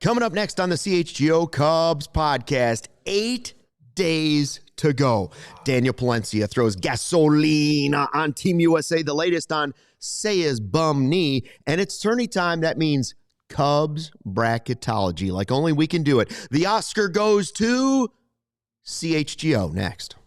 Coming up next on the CHGO Cubs podcast, 8 days to go. Daniel Palencia throws gasoline on Team USA, the latest on Seiya's bum knee, and it's tourney time. That means Cubs bracketology, like only we can do it. The Oscar goes to CHGO next.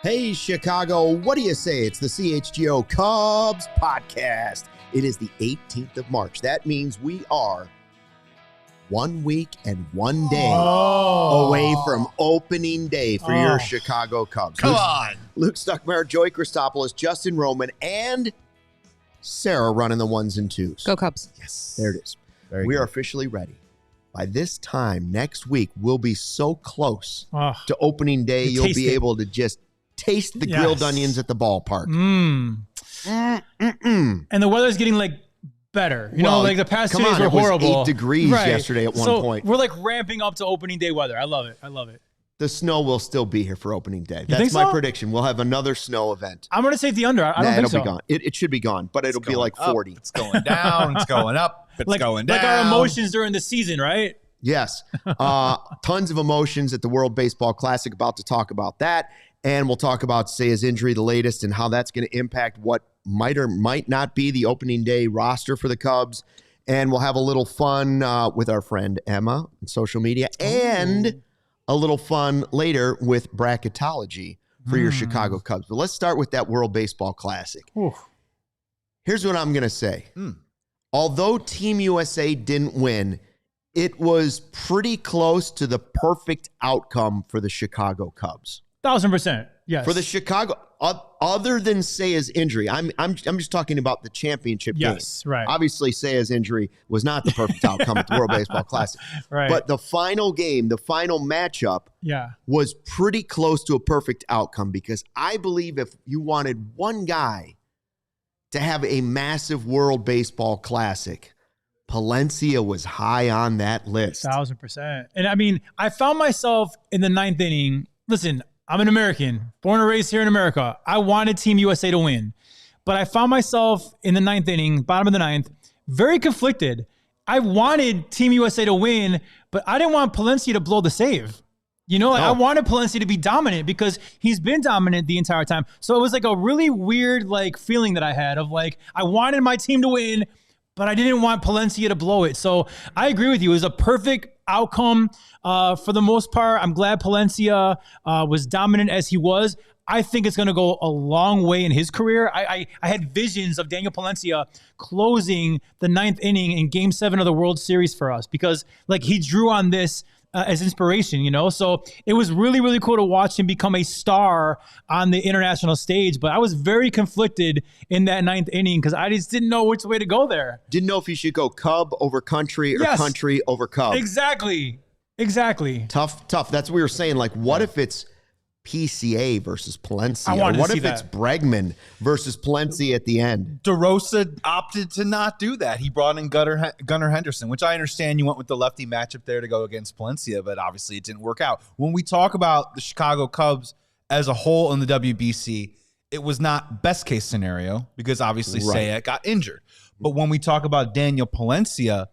Hey, Chicago, what do you say? It's the CHGO Cubs Podcast. It is the 18th of March. That means we are 1 week and 1 day away from opening day for your Chicago Cubs. Come on. Luke Stuckmeyer, Joey Christopoulos, Justin Roman, and Sarah running the ones and twos. Go Cubs. Yes. There it is. We are officially ready. By this time next week, we'll be so close to opening day, you'll be able to just taste the grilled onions at the ballpark. And the weather's getting better. You know, the past 2 days were horrible. It was 8 degrees yesterday at one point. We're ramping up to opening day weather. I love it. The snow will still be here for opening day. That's my prediction. We'll have another snow event. I'm going to say the under. I don't think so. It'll be gone. It should be gone, but it'll be like 40. It's going down. It's going up. It's going down. Like our emotions during the season, right? Yes. Tons of emotions at the World Baseball Classic. About to talk about that. And we'll talk about Seiya's injury, the latest, and how that's going to impact what might or might not be the opening day roster for the Cubs. And we'll have a little fun with our friend Emma on social media, and a little fun later with bracketology for your Chicago Cubs. But let's start with that World Baseball Classic. Here's what I'm going to say. Although Team USA didn't win, it was pretty close to the perfect outcome for the Chicago Cubs. 1,000%. Yes. For the Chicago, other than Seiya's injury, I'm just talking about the championship game. Yes, right. Obviously, Seiya's injury was not the perfect outcome at the World Baseball Classic. Right. But the final game, the final matchup, was pretty close to a perfect outcome, because I believe if you wanted one guy to have a massive World Baseball Classic, Palencia was high on that list. 1,000%. And I mean, I found myself in the 9th inning. Listen, I'm an American, born and raised here in America. I wanted Team USA to win. But I found myself in the 9th inning, bottom of the 9th, very conflicted. I wanted Team USA to win, but I didn't want Palencia to blow the save. I wanted Palencia to be dominant, because he's been dominant the entire time. So it was a really weird feeling that I had of I wanted my team to win, but I didn't want Palencia to blow it. So I agree with you. It was a perfect outcome for the most part. I'm glad Palencia was dominant as he was. I think it's going to go a long way in his career. I had visions of Daniel Palencia closing the 9th inning in Game 7 of the World Series for us, because he drew on this as inspiration, So it was really, really cool to watch him become a star on the international stage. But I was very conflicted in that 9th inning, because I just didn't know which way to go there. Didn't know if you should go Cub over country or country over Cub. Exactly. Tough. That's what we were saying. What if it's PCA versus Palencia? What if it's Bregman versus Palencia at the end? DeRosa opted to not do that. He brought in Gunnar Henderson, which I understand you went with the lefty matchup there to go against Palencia, but obviously it didn't work out. When we talk about the Chicago Cubs as a whole in the WBC, it was not best case scenario, because obviously Seiya got injured. But when we talk about Daniel Palencia,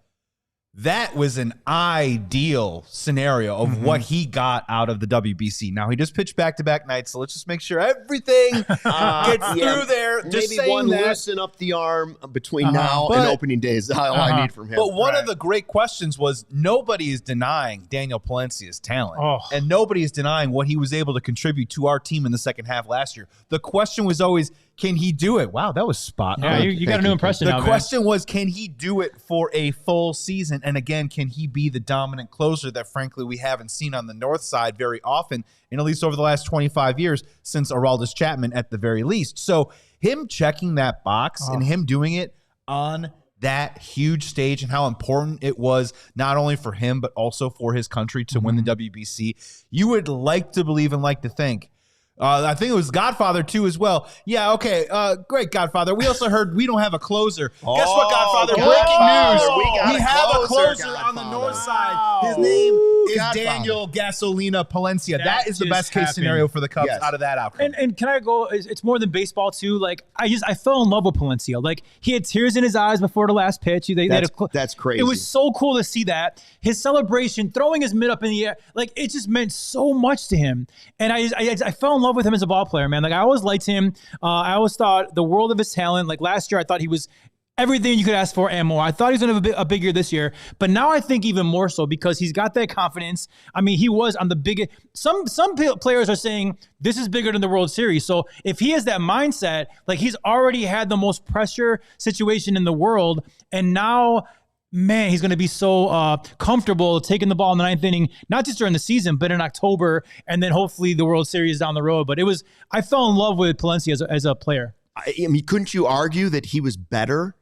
that was an ideal scenario of what he got out of the WBC. Now, he just pitched back-to-back nights, so let's just make sure everything gets through there. Just maybe one loosen up the arm between now and opening day is all I need from him. But one of the great questions was, nobody is denying Daniel Palencia's talent, and nobody is denying what he was able to contribute to our team in the second half last year. The question was always, can he do it? Wow, that was spot on. Yeah, you got a new impression now, The question was, can he do it for a full season? And again, can he be the dominant closer that, frankly, we haven't seen on the north side very often, and at least over the last 25 years since Aroldis Chapman at the very least. So him checking that box and him doing it on that huge stage and how important it was not only for him but also for his country to win the WBC. You would like to believe and like to think. I think it was Godfather too as well. Yeah, okay. Great, Godfather. We also heard we don't have a closer. Guess what, Godfather? Breaking news. We have a closer on the north side. His name is Daniel Gasolina Palencia. That is the best case scenario for the Cubs out of that outcome. And can I go? It's more than baseball too. Like I fell in love with Palencia. Like he had tears in his eyes before the last pitch. That's crazy. It was so cool to see that. His celebration, throwing his mitt up in the air, like it just meant so much to him. And I fell in love with him as a ball player, man. Like I always liked him. I always thought the world of his talent. Like last year, I thought he was everything you could ask for and more. I thought he was going to have a big year this year, but now I think even more so because he's got that confidence. I mean, he was on the biggest. Some players are saying this is bigger than the World Series. So if he has that mindset, like he's already had the most pressure situation in the world, and now, man, he's going to be so comfortable taking the ball in the ninth inning, not just during the season, but in October, and then hopefully the World Series down the road. But I fell in love with Palencia as a player. I mean, couldn't you argue that he was better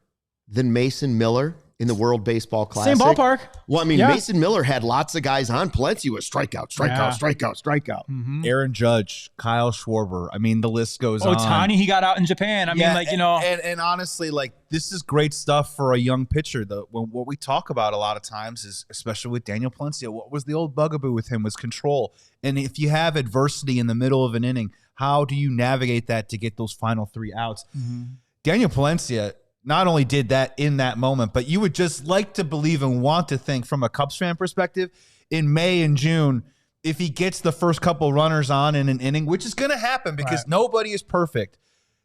than Mason Miller in the World Baseball Classic? Same ballpark. Well, I mean, Mason Miller had lots of guys on. Palencia was strikeout. Mm-hmm. Aaron Judge, Kyle Schwarber. I mean, the list goes on. Ohtani, he got out in Japan. I mean, like, you know. And honestly, like, this is great stuff for a young pitcher. What we talk about a lot of times is, especially with Daniel Palencia, what was the old bugaboo with him was control. And if you have adversity in the middle of an inning, how do you navigate that to get those final 3 outs? Mm-hmm. Daniel Palencia not only did that in that moment, but you would just like to believe and want to think from a Cubs fan perspective, in May and June, if he gets the first couple runners on in an inning, which is going to happen because nobody is perfect,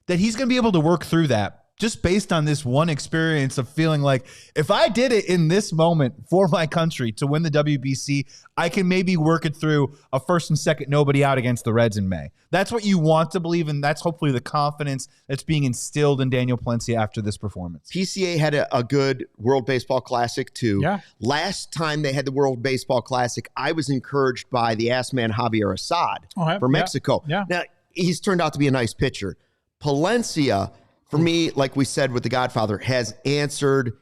that he's going to be able to work through that just based on this one experience of feeling like if I did it in this moment for my country to win the WBC, I can maybe work it through a first and second nobody out against the Reds in May. That's what you want to believe, and that's hopefully the confidence that's being instilled in Daniel Palencia after this performance. PCA had a good World Baseball Classic too. Yeah. Last time they had the World Baseball Classic, I was encouraged by the ass man Javier Assad for Mexico. Yeah. Now, he's turned out to be a nice pitcher. Palencia, for me, like we said with the Godfather, has answered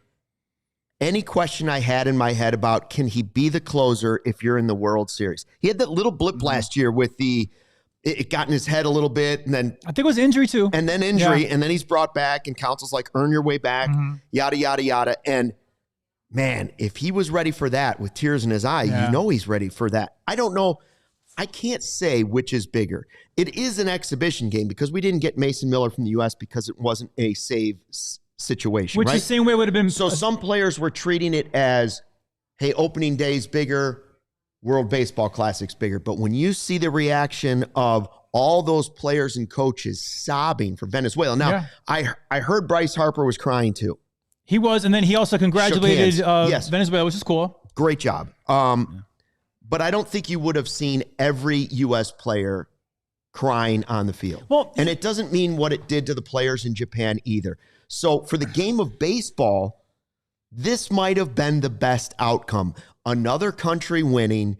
any question I had in my head about can he be the closer if you're in the World Series. He had that little blip last year with it got in his head a little bit, and then I think it was injury too. And then injury, and then he's brought back, and counsel's like, earn your way back, yada, yada, yada. And man, if he was ready for that with tears in his eye, you know he's ready for that. I don't know. I can't say which is bigger. It is an exhibition game because we didn't get Mason Miller from the U.S. because it wasn't a save situation, which right? the same way would have been. So some players were treating it as, hey, opening day's bigger, World Baseball Classic's bigger. But when you see the reaction of all those players and coaches sobbing for Venezuela. Now, I heard Bryce Harper was crying too. He was, and then he also congratulated Venezuela, which is cool. Great job. But I don't think you would have seen every U.S. player crying on the field. Well, and it doesn't mean what it did to the players in Japan either. So for the game of baseball, this might have been the best outcome. Another country winning,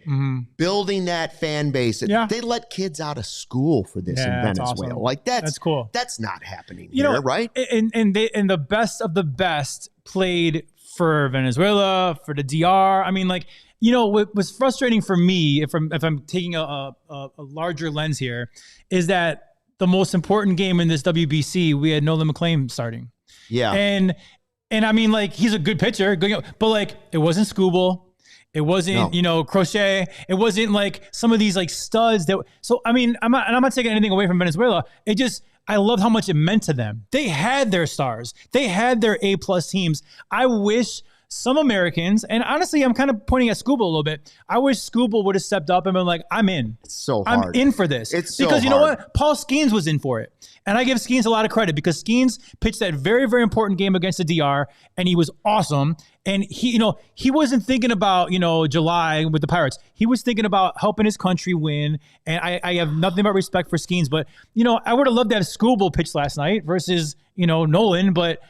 building that fan base. They let kids out of school for this in Venezuela. Awesome. Like that's cool. That's not happening here, right? And the best of the best played for Venezuela, for the DR. I mean, like, you know, what was frustrating for me, if I'm taking a larger lens here, is that the most important game in this WBC, we had Nolan McLean starting. Yeah. And I mean, like, he's a good pitcher, but like, it wasn't Skubal. It wasn't, Crochet. It wasn't like some of these like studs that. So, I mean, I'm not taking anything away from Venezuela. I loved how much it meant to them. They had their stars. They had their A+ teams. I wish some Americans, and honestly, I'm kind of pointing at Skubal a little bit. I wish Skubal would have stepped up and been like, I'm in. It's so hard. I'm in for this. It's so because you hard. know what? Paul Skeens was in for it. And I give Skeens a lot of credit because Skeens pitched that very, very important game against the DR, and he was awesome. And he wasn't thinking about, July with the Pirates. He was thinking about helping his country win. And I have nothing but respect for Skeens. But, I would have loved to have Skubal pitch last night versus, Nolan, but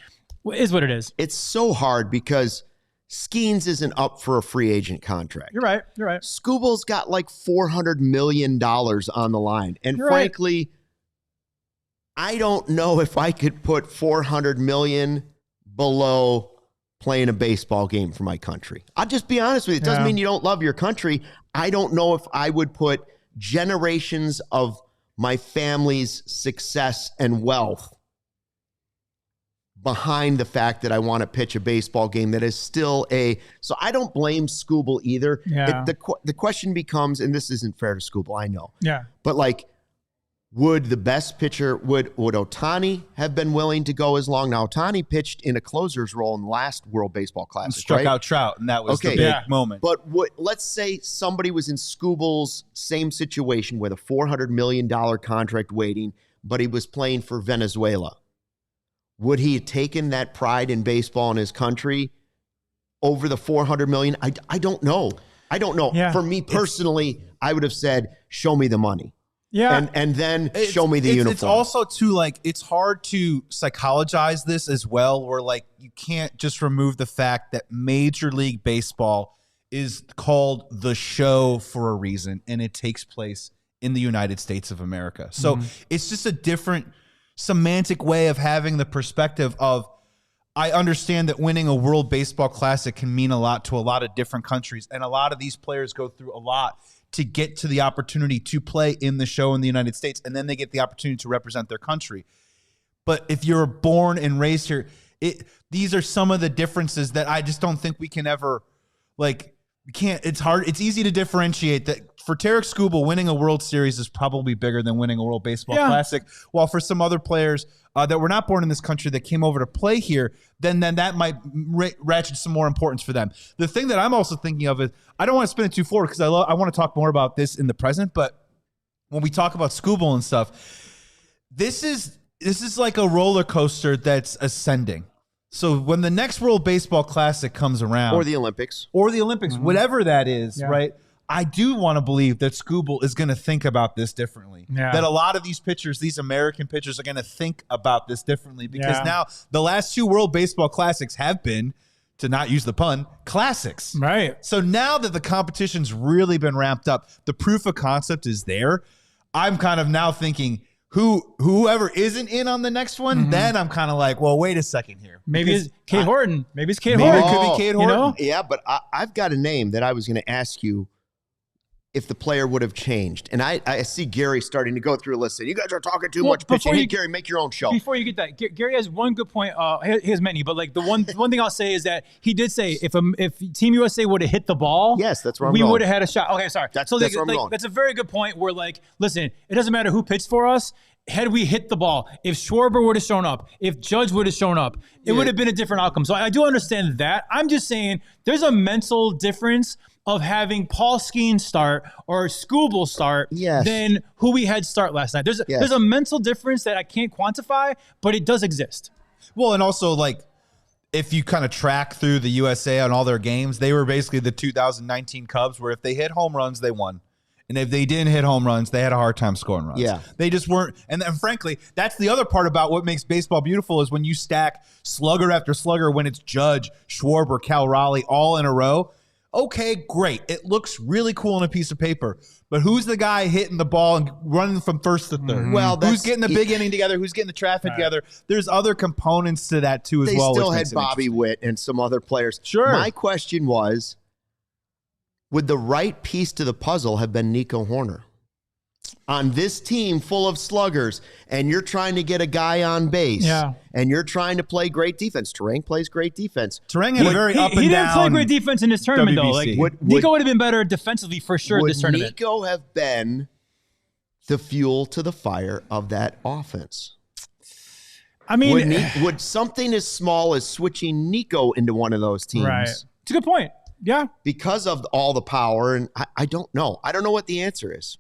it is what it is. It's so hard because Skeens isn't up for a free agent contract. You're right. Skubal's got like $400 million on the line. And frankly, I don't know if I could put $400 million below playing a baseball game for my country. I'll just be honest with you. It doesn't mean you don't love your country. I don't know if I would put generations of my family's success and wealth behind the fact that I want to pitch a baseball game that is still so I don't blame Scooble either. Yeah. The question becomes, and this isn't fair to Scooble, I know. Yeah. But like, would the best pitcher, would Ohtani have been willing to go as long? Now, Ohtani pitched in a closer's role in the last World Baseball Classic, struck out Trout, and that was the big moment. But let's say somebody was in Scooble's same situation with a $400 million contract waiting, but he was playing for Venezuela. Would he have taken that pride in baseball in his country over the $400 million? I don't know. I don't know. Yeah. For me personally, I would have said, show me the money. Yeah. And then show me the uniform. It's also too, like, it's hard to psychologize this as well, where like you can't just remove the fact that Major League Baseball is called the show for a reason, and it takes place in the United States of America. So it's just a different semantic way of having the perspective of, I understand that winning a World Baseball Classic can mean a lot to a lot of different countries, and a lot of these players go through a lot to get to the opportunity to play in the show in the United States, and then they get the opportunity to represent their country. But if you're born and raised here, these are some of the differences that I just don't think we can ever, like, we can't, it's hard. It's easy to differentiate that for Tarek Skubal, winning a World Series is probably bigger than winning a World Baseball Classic. While for some other players that were not born in this country that came over to play here, then that might ratchet some more importance for them. The thing that I'm also thinking of is, I don't want to spin it too forward because I want to talk more about this in the present, but when we talk about Skubal and stuff, this is like a roller coaster that's ascending. So when the next World Baseball Classic comes around, or the Olympics, whatever that is, right? I do want to believe that Skubal is going to think about this differently. Yeah. That a lot of these pitchers, these American pitchers, are going to think about this differently because now the last two World Baseball Classics have been, to not use the pun, classics. Right. So now that the competition's really been ramped up, the proof of concept is there. I'm kind of now thinking, whoever isn't in on the next one, then I'm kind of like, well, wait a second here. Maybe it's Cade Horton. Maybe it's Cade Horton. Maybe it could be Cade Horton. You know? Yeah, but I've got a name that I was going to ask you if the player would have changed. And I see Gary starting to go through a list. And you guys are talking too much pitching. Hey, Gary, make your own show. Before you get that, Gary has one good point. He has many, but like the one thing I'll say is that he did say if Team USA would have hit the ball, yes, that's where we would have had a shot. Okay, sorry. That's where I'm going. That's a very good point. Where like, listen, it doesn't matter who pitched for us. Had we hit the ball, if Schwarber would have shown up, if Judge would have shown up, it would have been a different outcome. So I do understand that. I'm just saying there's a mental difference of having Paul Skeen start or Skubal start than who we had start last night. There's a mental difference that I can't quantify, but it does exist. Well, and also like if you kind of track through the USA on all their games, they were basically the 2019 Cubs where if they hit home runs, they won. And if they didn't hit home runs, they had a hard time scoring runs. Yeah. They just weren't. And then, frankly, that's the other part about what makes baseball beautiful is when you stack slugger after slugger, when it's Judge, Schwarber, Cal Raleigh all in a row. Okay, great. It looks really cool on a piece of paper. But who's the guy hitting the ball and running from first to third? Well, who's getting the big inning together? Who's getting the traffic together? There's other components to that, too, as well. They still had Bobby Witt and some other players. Sure. My question was, would the right piece to the puzzle have been Nico Horner? On this team full of sluggers, and you're trying to get a guy on base, and you're trying to play great defense. Terang plays great defense. Terang had a very up and down. He didn't play great defense in this tournament, WBC. though. Like Nico would have been better defensively for sure this tournament. Would Nico have been the fuel to the fire of that offense? I mean, would something as small as switching Nico into one of those teams? Right. It's a good point. Yeah. Because of all the power, and I don't know. I don't know what the answer is.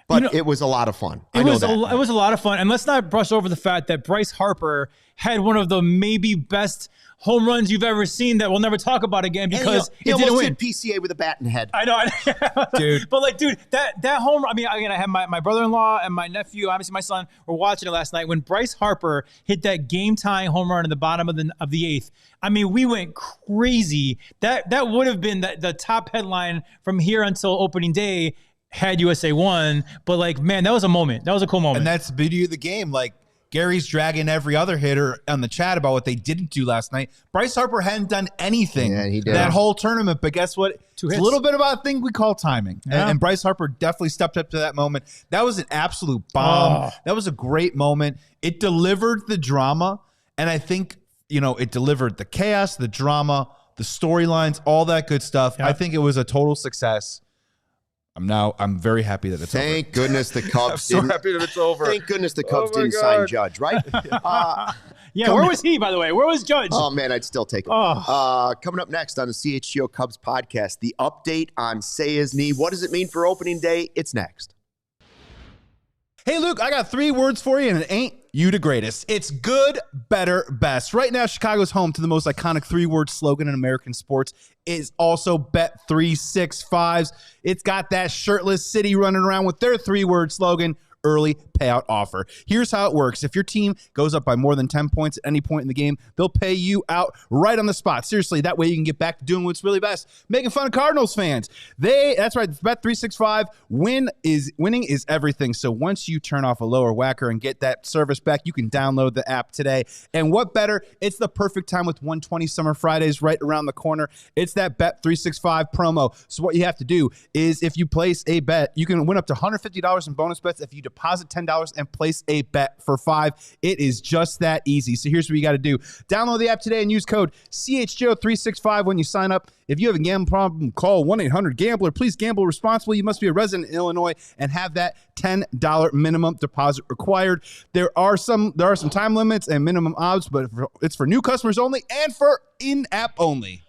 But it was a lot of fun. It was a lot of fun. And let's not brush over the fact that Bryce Harper had one of the maybe best home runs you've ever seen that we'll never talk about again because he almost hit PCA with a bat in the head. I know. Dude. But like, dude, that home, I mean, again, I had my brother-in-law and my nephew, obviously my son, were watching it last night when Bryce Harper hit that game-tying home run in the bottom of the eighth. I mean, we went crazy. That would have been the top headline from here until opening day had USA won. But like, man, that was a moment. That was a cool moment. And that's the beauty of the game. Like, Gary's dragging every other hitter on the chat about what they didn't do last night. Bryce Harper hadn't done anything that whole tournament, but guess what? It's a little bit about a thing we call timing. Yeah. And Bryce Harper definitely stepped up to that moment. That was an absolute bomb. That was a great moment. It delivered the drama, and I think, it delivered the chaos, the drama, the storylines, all that good stuff. Yep. I think it was a total success. I'm very happy that it's over. Thank goodness the Cubs. I'm so happy that it's over. Thank goodness the Cubs didn't sign Judge, right? Where was he, by the way? Where was Judge? Oh, man, I'd still take him. Coming up next on the CHGO Cubs podcast, the update on Seiya's knee. What does it mean for opening day? It's next. Hey, Luke, I got 3 words for you, and it ain't you the greatest. It's good, better, best. Right now, Chicago's home to the most iconic 3-word slogan in American sports. Is also Bet 365's. It's got that shirtless city running around with their 3-word slogan, early payout offer. Here's how it works. If your team goes up by more than 10 points at any point in the game, they'll pay you out right on the spot. Seriously, that way you can get back to doing what's really best, making fun of Cardinals fans. That's right, Bet 365. Winning is everything. So once you turn off a lower whacker and get that service back, you can download the app today. And what better? It's the perfect time with 120 Summer Fridays right around the corner. It's that Bet 365 promo. So what you have to do is if you place a bet, you can win up to $150 in bonus bets if you deposit $10 and place a bet for $5. It is just that easy. So here's what you got to do. Download the app today and use code CHGO365 when you sign up. If you have a gambling problem, call 1-800-GAMBLER. Please gamble responsibly. You must be a resident in Illinois and have that $10 minimum deposit required. There are some time limits and minimum odds, but it's for new customers only and for in-app only.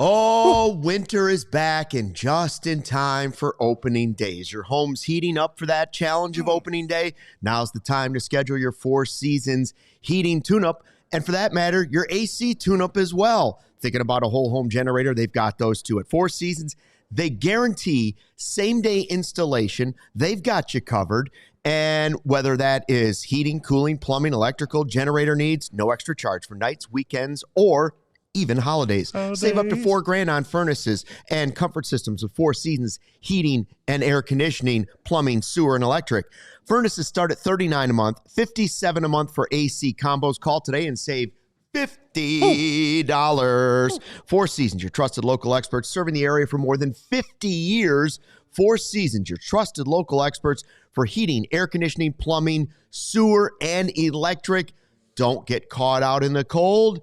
Oh, winter is back and just in time for opening days. Your home's heating up for that challenge of opening day. Now's the time to schedule your Four Seasons heating tune-up, and for that matter, your AC tune-up as well. Thinking about a whole home generator, they've got those too. At Four Seasons, they guarantee same-day installation. They've got you covered, and whether that is heating, cooling, plumbing, electrical, generator needs, no extra charge for nights, weekends, or even holidays. Save up to $4,000 on furnaces and comfort systems with Four Seasons heating and air conditioning, plumbing, sewer, and electric. Furnaces start at $39 a month, $57 a month for AC combos. Call today and save $50. Four Seasons, your trusted local experts serving the area for more than 50 years. Four Seasons, your trusted local experts for heating, air conditioning, plumbing, sewer, and electric. Don't get caught out in the cold.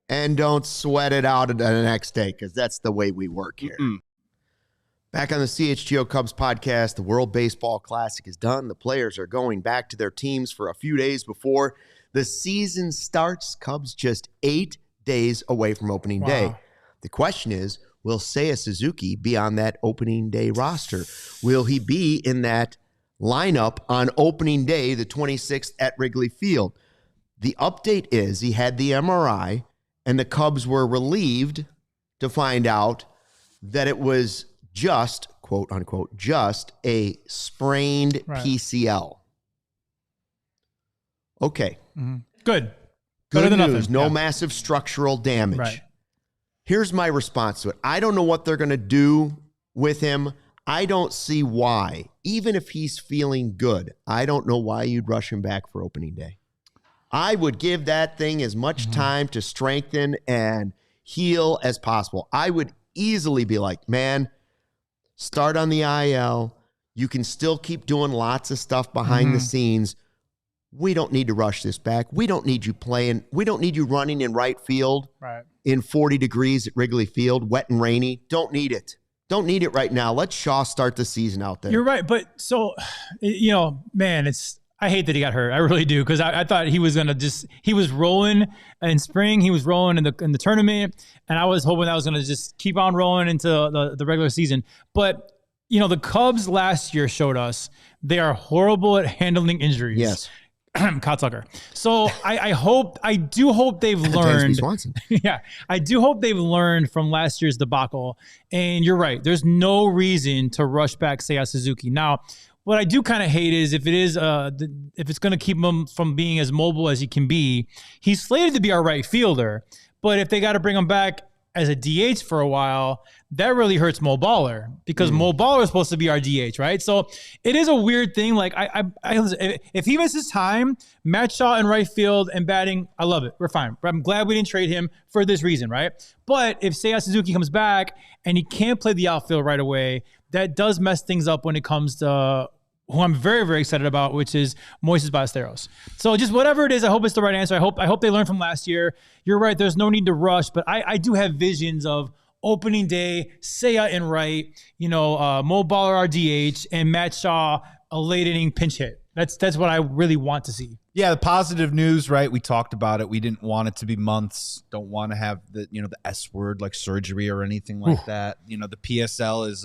And don't sweat it out the next day, because that's the way we work here. Back on the CHGO Cubs podcast, the World Baseball Classic is done. The players are going back to their teams for a few days before the season starts. Cubs just 8 days away from opening day. The question is, will Seiya Suzuki be on that opening day roster? Will he be in that lineup on opening day, the 26th at Wrigley Field? The update is he had the MRI, and the Cubs were relieved to find out that it was just, quote unquote, just a sprained PCL. Okay. Good. Good than news. Nothing. No massive structural damage. Right. Here's my response to it. I don't know what they're going to do with him. I don't see why. Even if he's feeling good, I don't know why you'd rush him back for opening day. I would give that thing as much time to strengthen and heal as possible. I would easily be like, man, start on the IL. You can still keep doing lots of stuff behind the scenes. We don't need to rush this back. We don't need you playing. We don't need you running in right field in 40 degrees at Wrigley Field, wet and rainy. Don't need it. Don't need it right now. Let Shaw start the season out there. You're right. But so, man, I hate that he got hurt. I really do, because I thought he was gonna he was rolling in spring. He was rolling in the tournament, and I was hoping that was gonna just keep on rolling into the regular season. But the Cubs last year showed us they are horrible at handling injuries. Yes. Kyle Tucker. So I do hope they've learned. Yeah, I do hope they've learned from last year's debacle. And you're right. There's no reason to rush back Seiya Suzuki. Now, what I do kind of hate is if it's going to keep him from being as mobile as he can be, he's slated to be our right fielder. But if they got to bring him back as a DH for a while, that really hurts Mo Baller because Mo Baller is supposed to be our DH, right? So it is a weird thing. Like if he misses time, Matt Shaw in right field and batting, I love it. We're fine. But I'm glad we didn't trade him for this reason, right? But if Seiya Suzuki comes back and he can't play the outfield right away, that does mess things up when it comes to who I'm very, very excited about, which is Moises Ballesteros. So just whatever it is, I hope it's the right answer. I hope they learned from last year. You're right. There's no need to rush, but I do have visions of opening day, Seiya in right, Mo Baller our DH, and Matt Shaw a late inning pinch hit. That's what I really want to see. Yeah, the positive news, right? We talked about it. We didn't want it to be months. Don't want to have the S word like surgery or anything like that. The PSL is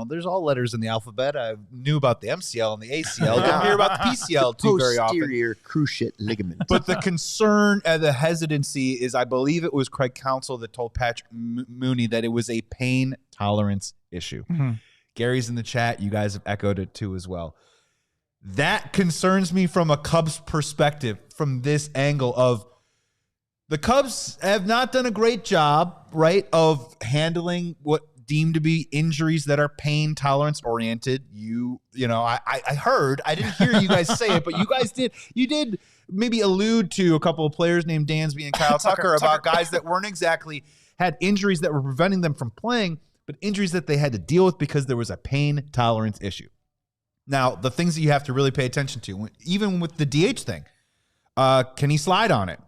there's all letters in the alphabet. I knew about the MCL and the ACL. Don't hear about the PCL too very often. Posterior cruciate ligament. But the concern and the hesitancy is, I believe it was Craig Counsell that told Patrick Mooney that it was a pain tolerance issue. Mm-hmm. Gary's in the chat. You guys have echoed it too as well. That concerns me from a Cubs perspective, from this angle of the Cubs have not done a great job, right, of handling what deemed to be injuries that are pain tolerance oriented. I heard, I didn't hear you guys say it, but you guys did. You did maybe allude to a couple of players named Dansby and Kyle Tucker about guys that weren't exactly had injuries that were preventing them from playing, but injuries that they had to deal with because there was a pain tolerance issue. Now, the things that you have to really pay attention to, even with the DH thing, can he slide on it?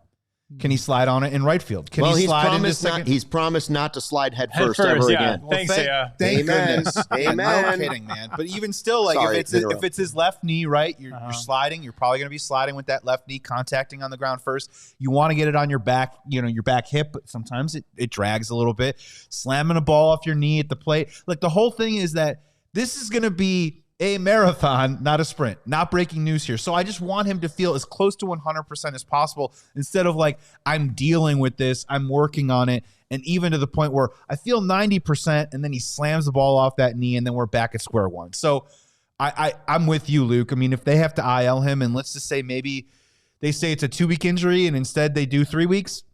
Can he slide on it in right field? Can he slide into second? He's promised not to slide head first ever again. Well, thank goodness. Amen. No kidding, man. But even still, like if it's his left knee, right, you're sliding. You're probably going to be sliding with that left knee contacting on the ground first. You want to get it on your back, your back hip, but sometimes it drags a little bit. Slamming a ball off your knee at the plate. Like the whole thing is that this is going to be a marathon, not a sprint. Not breaking news here. So I just want him to feel as close to 100% as possible instead of like, I'm dealing with this, I'm working on it, and even to the point where I feel 90% and then he slams the ball off that knee and then we're back at square one. So I'm with you, Luke. I mean, if they have to IL him and let's just say maybe they say it's a 2-week injury and instead they do 3 weeks,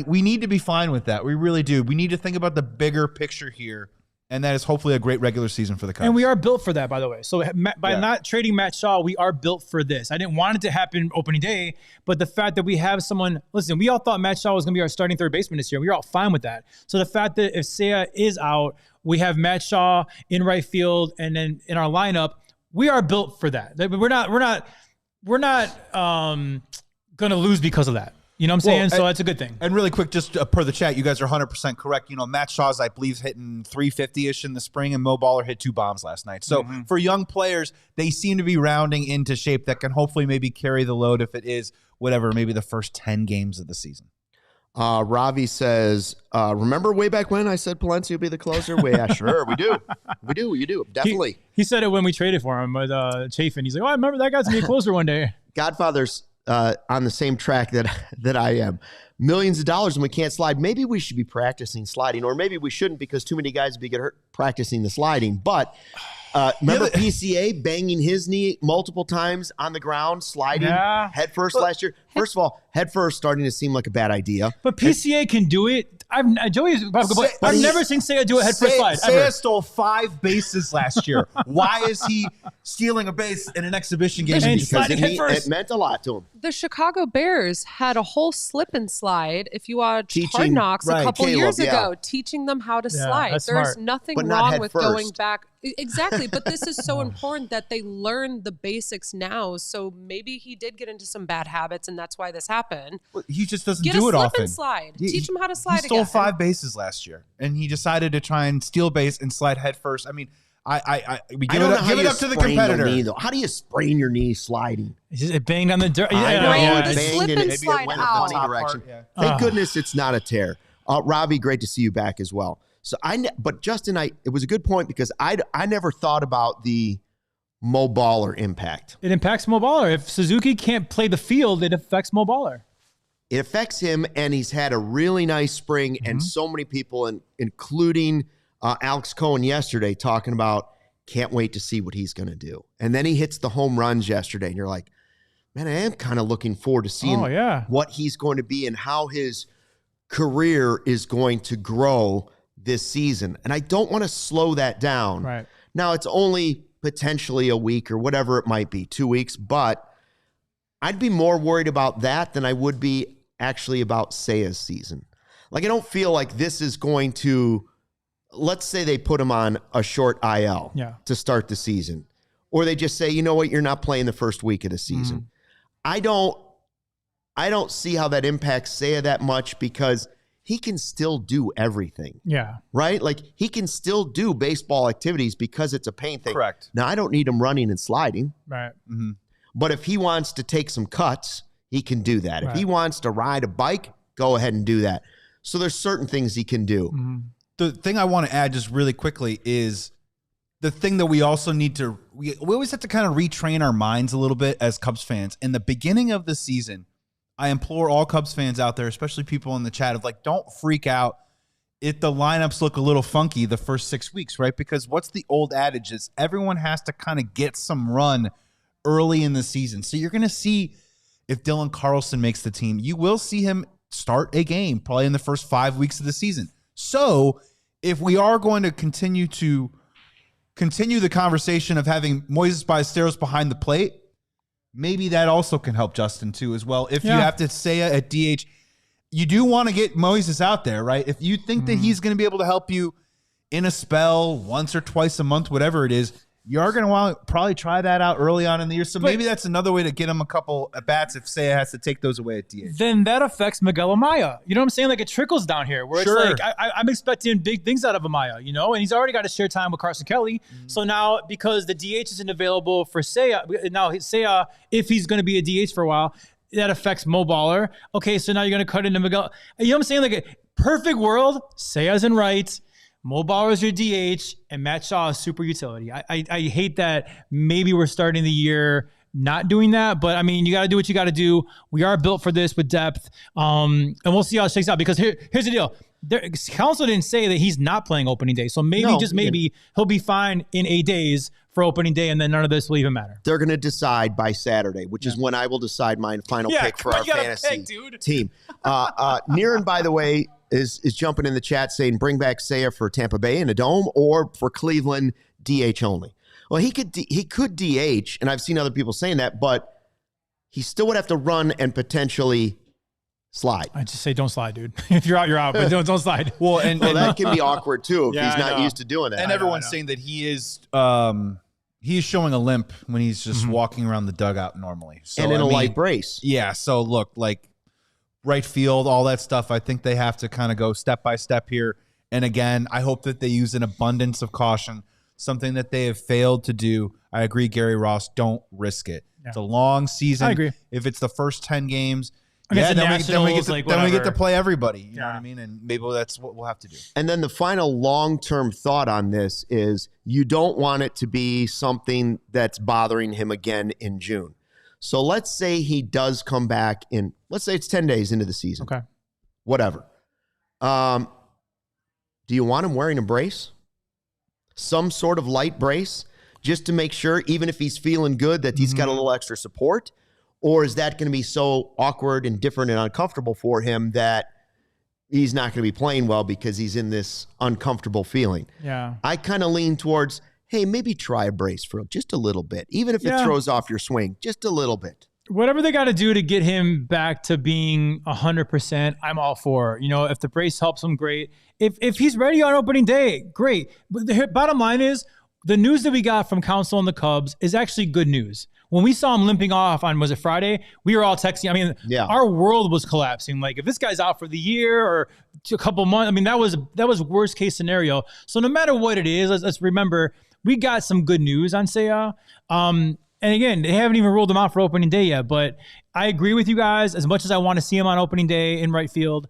we need to be fine with that. We really do. We need to think about the bigger picture here. And that is hopefully a great regular season for the Cubs. And we are built for that, by the way. So by not trading Matt Shaw, we are built for this. I didn't want it to happen opening day, but the fact that we have someone, listen, we all thought Matt Shaw was going to be our starting third baseman this year. We were all fine with that. So the fact that if Seiya is out, we have Matt Shaw in right field, and then in our lineup, we are built for that. We're not going to lose because of that. You know what I'm saying? So that's a good thing. And really quick, just per the chat, you guys are 100% correct. Matt Shaw's, I believe, hitting 350-ish in the spring, and Mo Baller hit 2 bombs last night. So for young players, they seem to be rounding into shape that can hopefully maybe carry the load if it is whatever, maybe the first 10 games of the season. Ravi says, remember way back when I said Palencia would be the closer? Sure, we do. You do. Definitely. He said it when we traded for him with Chafin. He's like, I remember that guy's going to be a closer one day. Godfather's on the same track that I am. Millions of dollars and we can't slide. Maybe we should be practicing sliding, or maybe we shouldn't because too many guys would get hurt practicing the sliding. But remember PCA banging his knee multiple times on the ground, sliding head first last year? First of all, head first starting to seem like a bad idea. But PCA can do it. I've never seen Seiya do a head first slide. Seiya stole 5 bases last year. Why is he stealing a base in an exhibition game? Because it meant a lot to him. The Chicago Bears had a whole slip and slide. If you watch Hard Knocks a couple years ago, teaching them how to slide. There's smart. nothing wrong with going back. Exactly. But this is so important that they learn the basics now. So maybe he did get into some bad habits and that's why this happened. Well, he just doesn't do it often. Slip and slide. Teach him how to slide again. He stole 5 bases last year and he decided to try and steal base and slide head first. I mean, we give it up to the competitor. Knee, how do you sprain your knee sliding? It banged on the dirt. The slip and slide out. Direction. Thank goodness it's not a tear. Robbie, great to see you back as well. So but Justin, it was a good point because I never thought about the Mo Baller impact. It impacts Mo Baller. If Suzuki can't play the field, it affects Mo Baller. It affects him, and he's had a really nice spring, and so many people, including Alex Cohen yesterday, talking about can't wait to see what he's going to do. And then he hits the home runs yesterday, and you're like, man, I am kind of looking forward to seeing what he's going to be and how his career is going to grow this season. And I don't want to slow that down. Right. Now, it's only potentially a week or whatever it might be, 2 weeks, but I'd be more worried about that than I would be actually about Seiya's season. Like, I don't feel like this is going to, let's say they put him on a short IL to start the season, or they just say, you know what, you're not playing the first week of the season. I don't see how that impacts Seiya that much because he can still do everything. Yeah. Right? Like, he can still do baseball activities because it's a pain thing. Correct. Now, I don't need him running and sliding. Right. Mm-hmm. But if he wants to take some cuts, he can do that. Right. If he wants to ride a bike, go ahead and do that. So there's certain things he can do. Mm-hmm. The thing I want to add just really quickly is the thing that we also need to, we always have to kind of retrain our minds a little bit as Cubs fans. In the beginning of the season, I implore all Cubs fans out there, especially people in the chat, of like, don't freak out if the lineups look a little funky the first 6 weeks, right? Because what's the old adage is everyone has to kind of get some run early in the season. So you're going to see if Dylan Carlson makes the team, you will see him start a game probably in the first 5 weeks of the season. So if we are going to continue the conversation of having Moises Ballesteros behind the plate, maybe that also can help Justin too as well. If you have to say at DH, you do want to get Moises out there, right? If you think that he's going to be able to help you in a spell once or twice a month, whatever it is, you are going to want to probably try that out early on in the year. So maybe that's another way to get him a couple at bats if Seiya has to take those away at DH. Then that affects Miguel Amaya. You know what I'm saying? Like, it trickles down here where it's like, I'm expecting big things out of Amaya, you know? And he's already got to share time with Carson Kelly. So now, because the DH isn't available for Seiya, now Seiya, if he's going to be a DH for a while, that affects Mo Baller. Okay, so now you're going to cut into Miguel. You know what I'm saying? Like, a perfect world, Seiya's in right, Mo Baller is your DH, and Matt Shaw is super utility. I hate that maybe we're starting the year not doing that, but I mean, you got to do what you got to do. We are built for this with depth, and we'll see how it shakes out. Because here's the deal: Council didn't say that he's not playing opening day, so maybe he'll be fine in 8 days for opening day, and then none of this will even matter. They're going to decide by Saturday, which is when I will decide my final pick for our fantasy team. Niren, by the way, is jumping in the chat saying bring back Seiya for Tampa Bay in a dome or for Cleveland DH only. Well, he could DH, and I've seen other people saying that, but he still would have to run and potentially slide. I just say don't slide, dude. If you're out, you're out, but don't slide. Well, and that can be awkward too if he's not used to doing that. And everyone's saying that he is showing a limp when he's just walking around the dugout normally. So, and in a light brace. Yeah, so look, like right field, all that stuff, I think they have to kind of go step by step here. And again, I hope that they use an abundance of caution, something that they have failed to do. I agree, Gary Ross, don't risk it. Yeah. It's a long season. I agree. If it's the first 10 games, then we get to play everybody. You know what I mean? And maybe that's what we'll have to do. And then the final long-term thought on this is you don't want it to be something that's bothering him again in June. So let's say he does come back in, let's say it's 10 days into the season. Okay. Whatever. Do you want him wearing a brace? Some sort of light brace, just to make sure, even if he's feeling good, that he's got a little extra support? Or is that going to be so awkward and different and uncomfortable for him that he's not going to be playing well because he's in this uncomfortable feeling? Yeah. I kind of lean towards, hey, maybe try a brace for just a little bit, even if it throws off your swing, just a little bit. Whatever they got to do to get him back to being 100%, I'm all for. You know, if the brace helps him, great. If he's ready on opening day, great. But the bottom line is, the news that we got from Council and the Cubs is actually good news. When we saw him limping off on, was it Friday? We were all texting. I mean, our world was collapsing. Like, if this guy's out for the year or a couple months, I mean, that was worst case scenario. So no matter what it is, let's remember, we got some good news on Seiya. And again, they haven't even ruled him out for opening day yet. But I agree with you guys. As much as I want to see him on opening day in right field,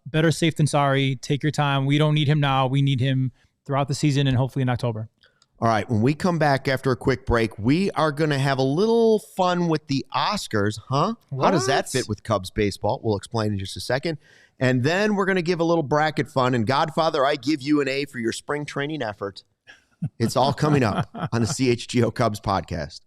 better safe than sorry. Take your time. We don't need him now. We need him throughout the season and hopefully in October. All right, when we come back after a quick break, we are going to have a little fun with the Oscars, huh? What? How does that fit with Cubs baseball? We'll explain in just a second. And then we're going to give a little bracket fun. And Godfather, I give you an A for your spring training effort. It's all coming up on the CHGO Cubs podcast.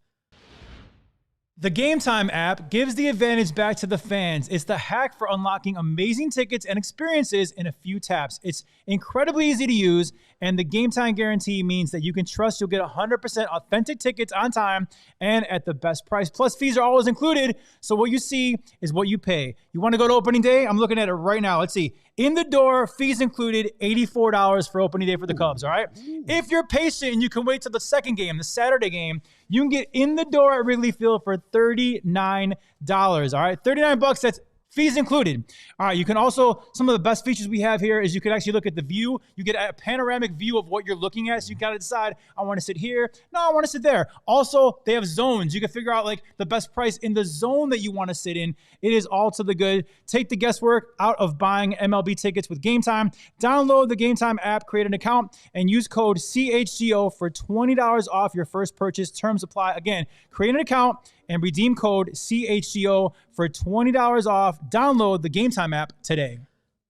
The Game Time app gives the advantage back to the fans. It's the hack for unlocking amazing tickets and experiences in a few taps. It's incredibly easy to use, and the Game Time guarantee means that you can trust you'll get 100% authentic tickets on time and at the best price. Plus, fees are always included, so what you see is what you pay. You want to go to opening day? I'm looking at it right now. Let's see. In the door, fees included, $84 for opening day for the Cubs, all right? If you're patient and you can wait till the second game, the Saturday game, you can get in the door at Wrigley Field for $39, all right? $39, that's fees included. All right, you can also, some of the best features we have here is you can actually look at the view. You get a panoramic view of what you're looking at, so you got to decide, I want to sit here. No, I want to sit there. Also, they have zones. You can figure out like the best price in the zone that you want to sit in. It is all to the good. Take the guesswork out of buying MLB tickets with Game Time. Download the Game Time app, create an account, and use code CHGO for $20 off your first purchase. Terms apply. Again, create an account and redeem code CHGO for $20 off. Download the Game Time app today.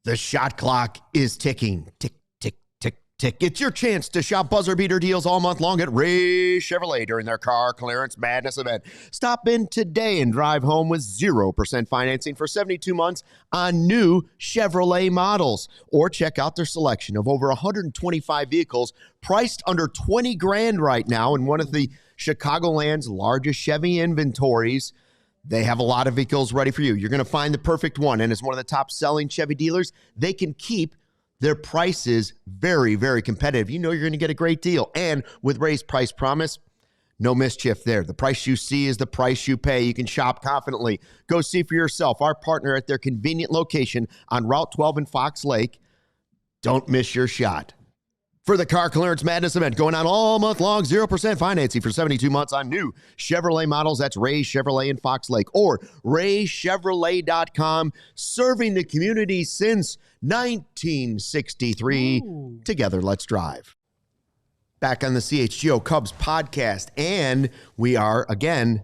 The shot clock is ticking. Tick, tick, tick, tick. It's your chance to shop buzzer beater deals all month long at Ray Chevrolet during their car clearance madness event. Stop in today and drive home with 0% financing for 72 months on new Chevrolet models. Or check out their selection of over 125 vehicles priced under $20,000 right now in one of the Chicagoland's largest Chevy inventories. They have a lot of vehicles ready for you. You're going to find the perfect one. And as one of the top selling Chevy dealers, they can keep their prices very, very competitive. You know you're going to get a great deal. And with Ray's Price Promise, no mischief there. The price you see is the price you pay. You can shop confidently. Go see for yourself. Our partner at their convenient location on Route 12 in Fox Lake. Don't miss your shot. For the car clearance madness event going on all month long, 0% financing for 72 months on new Chevrolet models. That's Ray Chevrolet in Fox Lake or raychevrolet.com. Serving the community since 1963. Ooh. Together, let's drive. Back on the CHGO Cubs podcast, and we are, again,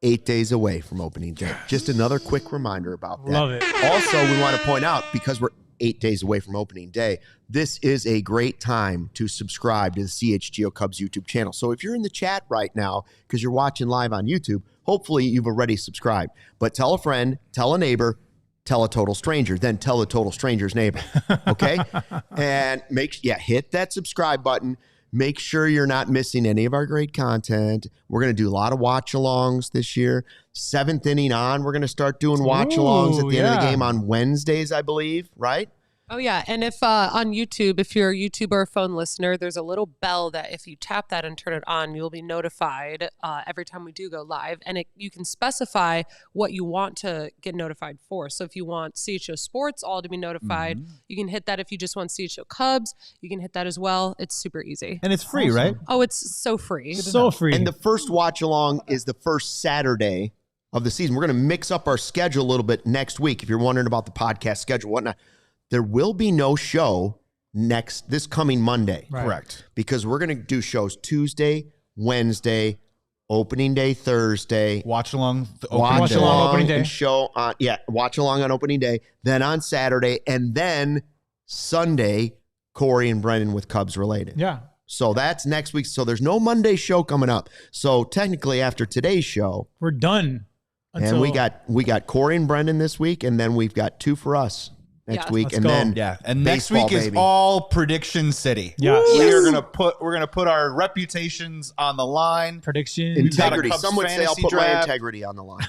8 days away from opening day. Just another quick reminder about that. Love it. Also, we want to point out, because we're 8 days away from opening day, this is a great time to subscribe to the CHGO Cubs YouTube channel. So if you're in the chat right now, because you're watching live on YouTube, hopefully you've already subscribed. But tell a friend, tell a neighbor, tell a total stranger, then tell a total stranger's neighbor, okay? And hit that subscribe button. Make sure you're not missing any of our great content. We're going to do a lot of watch-alongs this year. 7th inning on, we're going to start doing watch-alongs at the end of the game on Wednesdays, I believe, right? Oh, yeah. And if on YouTube, if you're a YouTube or a phone listener, there's a little bell that if you tap that and turn it on, you'll be notified every time we do go live. And you can specify what you want to get notified for. So if you want CHGO Sports all to be notified, you can hit that. If you just want CHGO Cubs, you can hit that as well. It's super easy. And it's free, right? Oh, it's so free. It's so free. And the first watch-along is the first Saturday of the season. We're going to mix up our schedule a little bit next week. If you're wondering about the podcast schedule, whatnot, there will be no show this coming Monday. Right. Correct. Because we're going to do shows Tuesday, Wednesday, opening day Thursday. Watch along opening day. And show on, watch along on opening day. Then on Saturday, and then Sunday, Corey and Brendan with Cubs related. Yeah. So that's next week. So there's no Monday show coming up. So technically after today's show, we're done. And we got Corey and Brendan this week, and then we've got two for us next week. Let's and go. And next week is all Prediction City. Yeah. We're gonna put our reputations on the line. Prediction integrity. Some would say I'll put my integrity on the line.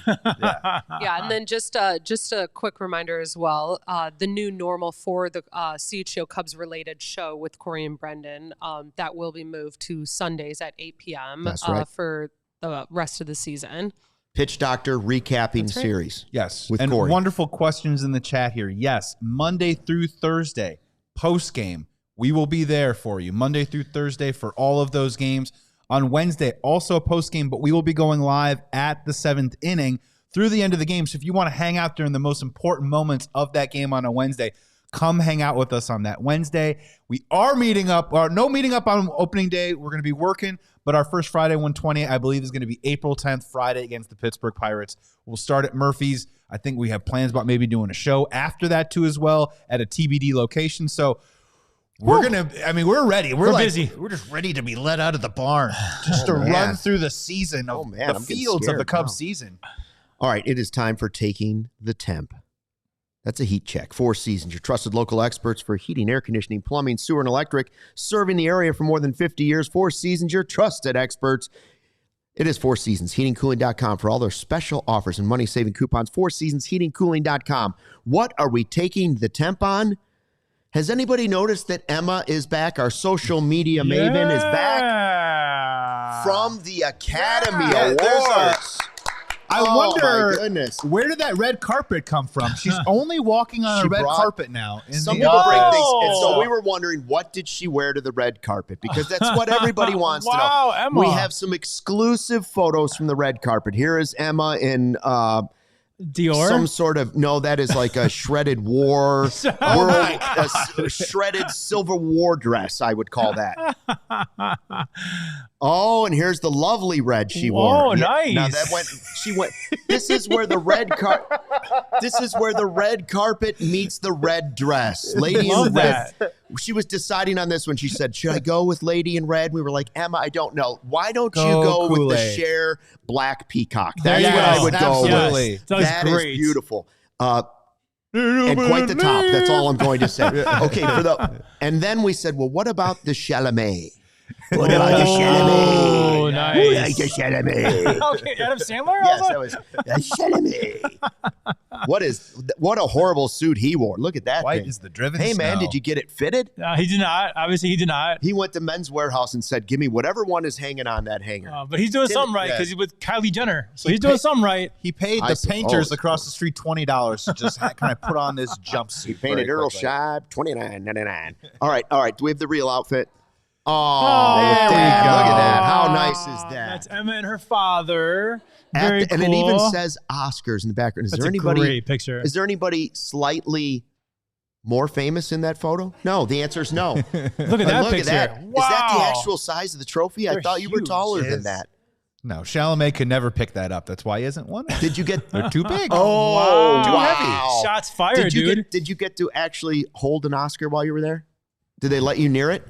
And then just a quick reminder as well, the new normal for the CHGO Cubs related show with Corey and Brendan, that will be moved to Sundays at 8 p.m. That's right. For the rest of the season. Pitch Doctor recapping series. Yes. With and Corey. Wonderful questions in the chat here. Yes. Monday through Thursday, post game. We will be there for you. Monday through Thursday for all of those games. On Wednesday, also a post game, but we will be going live at the 7th inning through the end of the game. So if you want to hang out during the most important moments of that game on a Wednesday, come hang out with us on that Wednesday. We are meeting up, or no meeting up on opening day. We're going to be working, but our first Friday 120, I believe, is going to be April 10th, Friday against the Pittsburgh Pirates. We'll start at Murphy's. I think we have plans about maybe doing a show after that too as well at a TBD location. So We're ready. We're busy. We're just ready to be let out of the barn, just to run through the season of the fields of the Cubs season. All right, it is time for taking the temp. That's a heat check. 4 Seasons, your trusted local experts for heating, air conditioning, plumbing, sewer, and electric, serving the area for more than 50 years. 4 Seasons, your trusted experts. It is 4 Seasons, heatingcooling.com for all their special offers and money-saving coupons. 4 Seasons, heatingcooling.com. What are we taking the temp on? Has anybody noticed that Emma is back? Our social media maven is back from the Academy Awards. I wonder, goodness, where did that red carpet come from? She's only walking on a red carpet now. Some people bring things, and so we were wondering, what did she wear to the red carpet? Because that's what everybody wants to know. Emma. We have some exclusive photos from the red carpet. Here is Emma in Dior? some sort of, no, that is like a shredded shredded Silver War dress, I would call that. Oh, and here's the lovely red she wore. Oh, nice. Now this is where the red carpet meets the red dress. Lady in red. She was deciding on this when she said, should I go with Lady in Red? We were like, Emma, I don't know. Why don't you go with the Cher Black Peacock? That's what I would go with. That is beautiful. And quite the top. That's all I'm going to say. Okay, and then we said, well, what about the Chalamet? What about the Chalamet? Oh, nice. Who likes the Chalamet? Okay, Adam Sandler? Yes, that was the Chalamet. What a horrible suit he wore. Look at that White thing. is the driven Hey, man, snow. did you get it fitted? He did not. Obviously, he did not. He went to Men's Warehouse and said, give me whatever one is hanging on that hanger. But he's doing something right because he's with Kylie Jenner. So he's doing something right. He paid the painters across the street $20 to just kind of put on this jumpsuit. He painted Earl Scheib, $29.99. All right. Do we have the real outfit? Oh, there look we at go. that. How nice is that? That's Emma and her father. Very cool. And it even says Oscars in the background. Is That's there anybody? a great picture. Is there anybody slightly more famous in that photo? No, the answer is no. Look at that picture. At that. Wow. Is that the actual size of the trophy? I thought you were taller than that. No, Chalamet could never pick that up. That's why he hasn't won it. Did you get? They're too big. Oh, Too wow. heavy. Shots fired, dude. Did you get to actually hold an Oscar while you were there? Did they let you near it?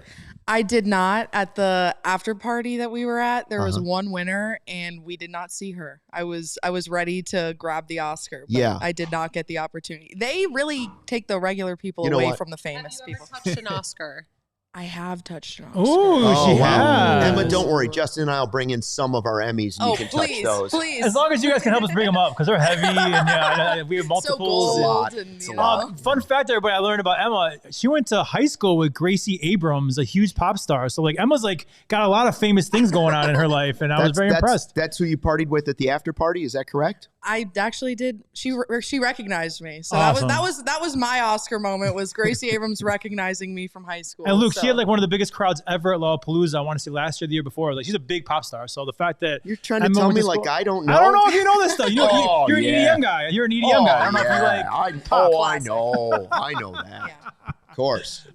I did not. At the after party that we were at, there was one winner, and we did not see her. I was ready to grab the Oscar, but I did not get the opportunity. They really take the regular people away from the famous people. Have you ever touched an Oscar? I have touched an Oscar. Ooh, she has. Emma, don't worry. Justin and I will bring in some of our Emmys, and you can touch those. Please. As long as you guys can help us bring them up, because they're heavy and we have multiples. So gold and, fun fact, everybody, I learned about Emma. She went to high school with Gracie Abrams, a huge pop star. So like Emma's like got a lot of famous things going on in her life, and I was very impressed. That's who you partied with at the after party. Is that correct? I actually did. She recognized me, so awesome. that was my Oscar moment. Was Gracie Abrams recognizing me from high school? And Luke, she had like one of the biggest crowds ever at Lollapalooza. I want to say last year, the year before. Like she's a big pop star. So the fact that you're trying to tell me like I don't know. I don't know if you know this stuff. You're an EDM guy. You're an EDM guy. I don't know if you like. I know. I know that. Of course.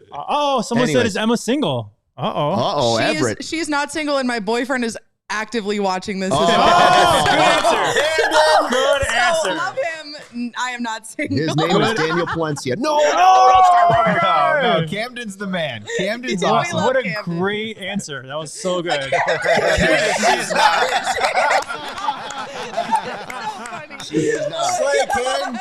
Someone said, "Is Emma single?" Everett. She's not single, and my boyfriend is actively watching this. Good answer. Good answer. Love him. I am not single. His name is Daniel Palencia. No, Camden's the man. Camden's Yeah, awesome. What a Camden. great answer. That was so good. She is not.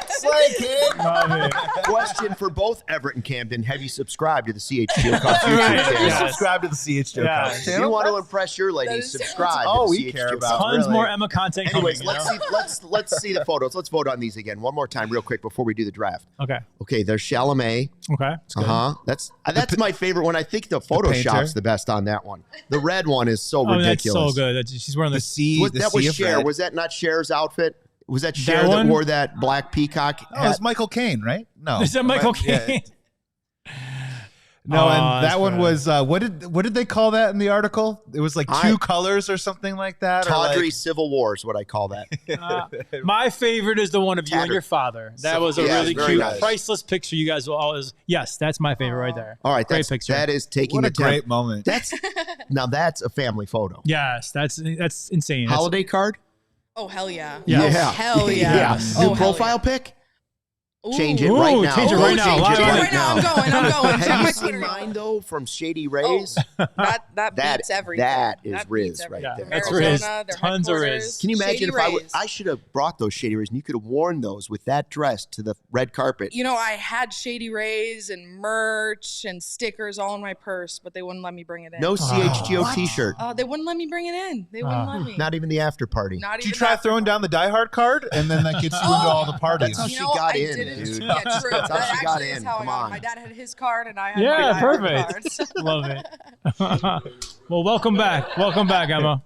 Slay King. Love it. Question for both Everett and Camden. Have you subscribed to the CHGO Cubs YouTube channel? Yes. Subscribe to the CHGO Cubs If channel. you want to impress your ladies, subscribe to the CHGO Cubs. Tons more Emma content Anyways, coming. let's see the photos. Let's vote on these again one more time real quick before we do the draft. Okay, there's Chalamet. Okay. That's my favorite one. I think the Photoshop's the best on that one. The red one is so ridiculous. That's so good. She's wearing The sea. That was Cher. Was that not Cher's outfit? Was that Cher that wore that black peacock hat? Oh, it was Michael Caine, right? No. Is that Michael Caine? No, and that one was what did they call that in the article? It was like two colors or something like that. Tawdry Civil War is what I call that. My favorite is the one of you and your father. That was a really cute, nice. Priceless picture. You guys will always. Yes, that's my favorite right there. All right, great picture. That is taking what a great moment. That's a family photo. Yes, that's insane. Holiday card. Oh hell yeah! Yeah. Oh, hell yeah! New profile pic. Change it right now. Change it right now. Change it right now. I'm going. Have you seen mine though from Shady Rays? That beats everything. That is Riz right there. That's Arizona, Riz. Tons of Riz. Can you imagine Shady I should have brought those Shady Rays and you could have worn those with that dress to the red carpet. You know, I had Shady Rays and merch and stickers all in my purse, but they wouldn't let me bring it in. No CHGO t-shirt. They wouldn't let me bring it in. They wouldn't let me. Not even the after party. Not Did you even try after throwing down the Die Hard card, and then that gets you into all the parties? That's how she got in, dude. Yeah, true. That's how she got actually is in. how Come I got. on. My dad had his card, and I had my Die perfect. cards. Love it. Well, welcome back. Welcome back, Emma.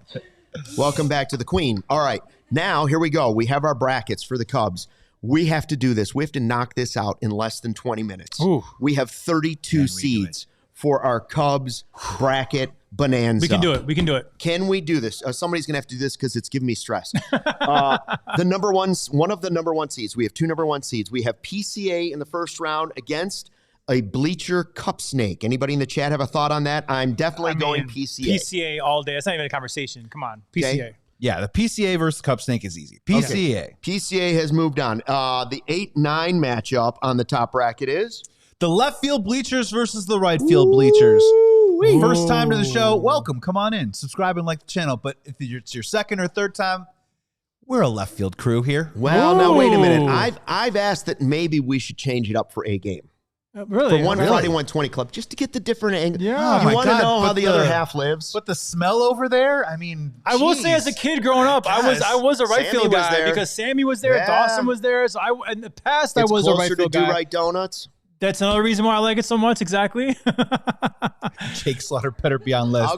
Welcome back to the Queen. All right. Now, here we go. We have our brackets for the Cubs. We have to do this. We have to knock this out in less than 20 minutes. Ooh. We have 32 seeds for our Cubs bracket bonanza. We can do it. We can do it. Can we do this? Somebody's going to have to do this because it's giving me stress. The number one, one of the number one seeds. We have two number one seeds. We have PCA in the first round against a bleacher cup snake. Anybody in the chat have a thought on that? I'm definitely going PCA. PCA all day. It's not even a conversation. Come on. PCA. Okay. Yeah, the PCA versus Cup Snake is easy. PCA. Okay. PCA has moved on. The 8-9 matchup on the top bracket is the left field bleachers versus the right field bleachers. First time to the show, welcome. Come on in. Subscribe and like the channel. But if it's your second or third time, we're a left field crew here. Well, now wait a minute. I've asked that maybe we should change it up for a game. Really? For one Friday 120 club, just to get the different angle. Yeah. You want to know how the other half lives? But the smell over there, I mean, I will say, as a kid growing up, I was a right Sammy field was guy there. because Sammy was there, Yeah. Dawson was there. So in the past, I It's was a right closer field to guy. Do Right Donuts. That's another reason why I like it so much. Exactly. Jake Slaughter better be on list.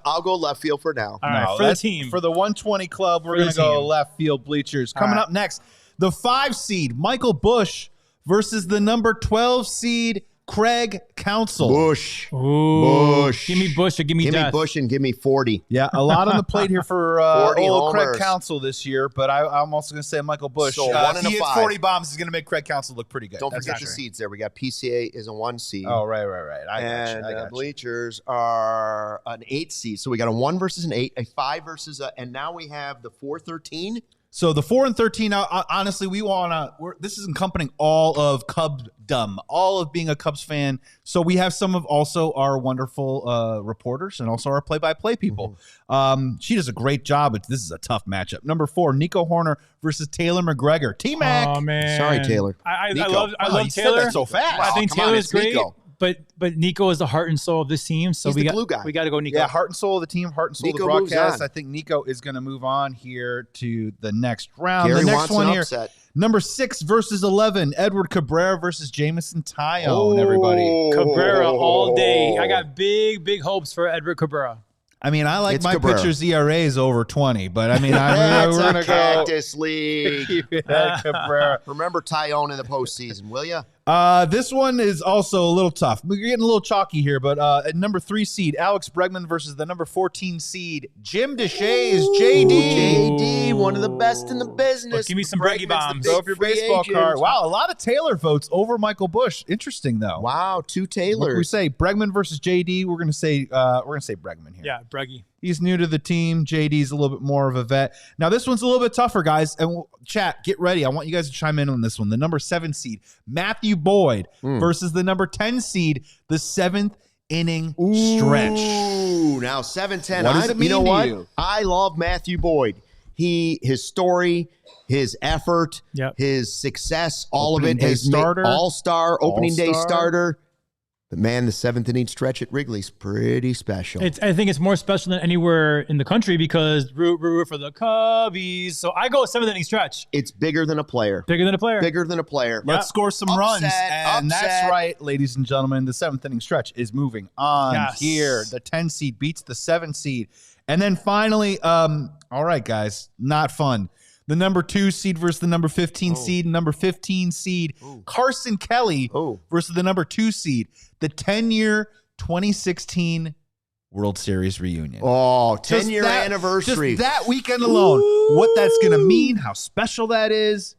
I'll go left field for now. All right, for the team. For the 120 club, we're For the going to go team. left field bleachers. Coming up next, the 5 seed, Michael Bush versus the number 12 seed, Craig Counsell. Bush. Ooh, Bush. Give me Bush or give me Give me death. Bush and give me 40. Yeah, a lot on the plate here for 40 old Craig homers. Counsell this year, but I'm also going to say Michael Bush. So 1 if and a he hits 5. 40 bombs, he's going to make Craig Counsell look pretty good. Don't That's forget for the sure. seeds there. We got PCA is a 1 seed. Oh, right. I And got you. bleachers are an 8 seed. So we got a 1 versus an 8, a 5 versus a, and now we have the 4-13. So the 4 and 13. Now, honestly, we want to. This is encompassing all of Cubsdom, all of being a Cubs fan. So we have some of also our wonderful reporters and also our play-by-play people. She does a great job. But this is a tough matchup. Number 4, Nico Horner versus Taylor McGregor. T-Mac. Oh man, Sorry, Taylor. I Nico. love Wow, you Taylor. said that so fast. I think come on, Taylor's it's great. Nico. But Nico is the heart and soul of this team. So He's we the got glue guy. We got to go Nico. Yeah, heart and soul of the team, heart and soul Nico of the moves broadcast. on. I think Nico is going to move on here to the next round. Gary the next wants one an here, upset. number 6 versus 11, Edward Cabrera versus Jamison Tyone, everybody. Cabrera all day. I got big hopes for Edward Cabrera. I mean, I like It's my Cabrera. pitcher's ERAs over 20, but I mean, That's we're a going to go. cactus league. Cabrera. Remember Tyone in the postseason, will you? This one is also a little tough. We're getting a little chalky here, but at number 3 seed, Alex Bregman versus the number 14 seed, Jim DeShays, JD. JD, one of the best in the business. Well, give me some Bregman's Breggy the bombs. big Throw up your free baseball agent. card. Wow, a lot of Taylor votes over Michael Bush. Interesting though. Wow, 2 What do we Taylors. say? Bregman versus JD. We're gonna say Bregman here. Yeah, Breggy. He's new to the team. JD's a little bit more of a vet. Now this one's a little bit tougher, guys. And chat, get ready. I want you guys to chime in on this one. The number 7 seed, Matthew Boyd versus the number 10 seed, the 7th inning stretch. Ooh, now 7-10. What does it mean You know to what? you? I love Matthew Boyd. His story, his effort, Yep. his success, all Opening of it day has starter. all-star, opening day All-star. starter. But man, the 7th inning stretch at Wrigley's pretty special. I think it's more special than anywhere in the country because root for the Cubbies. So I go 7th inning stretch. It's bigger than a player. Bigger than a player. Bigger than a player. Let's score some runs. Upset, And that's upset. right, ladies and gentlemen. The 7th inning stretch is moving on Yes. here. The 10 seed beats the 7 seed. And then finally, all right, guys, not fun. The number 2 seed versus the number 15 seed. Number 15 seed, Carson Kelly versus the number 2 seed. The 10-year 2016 World Series reunion. Oh, Just 10-year that- anniversary. Just that weekend alone, what that's going to mean, how special that is.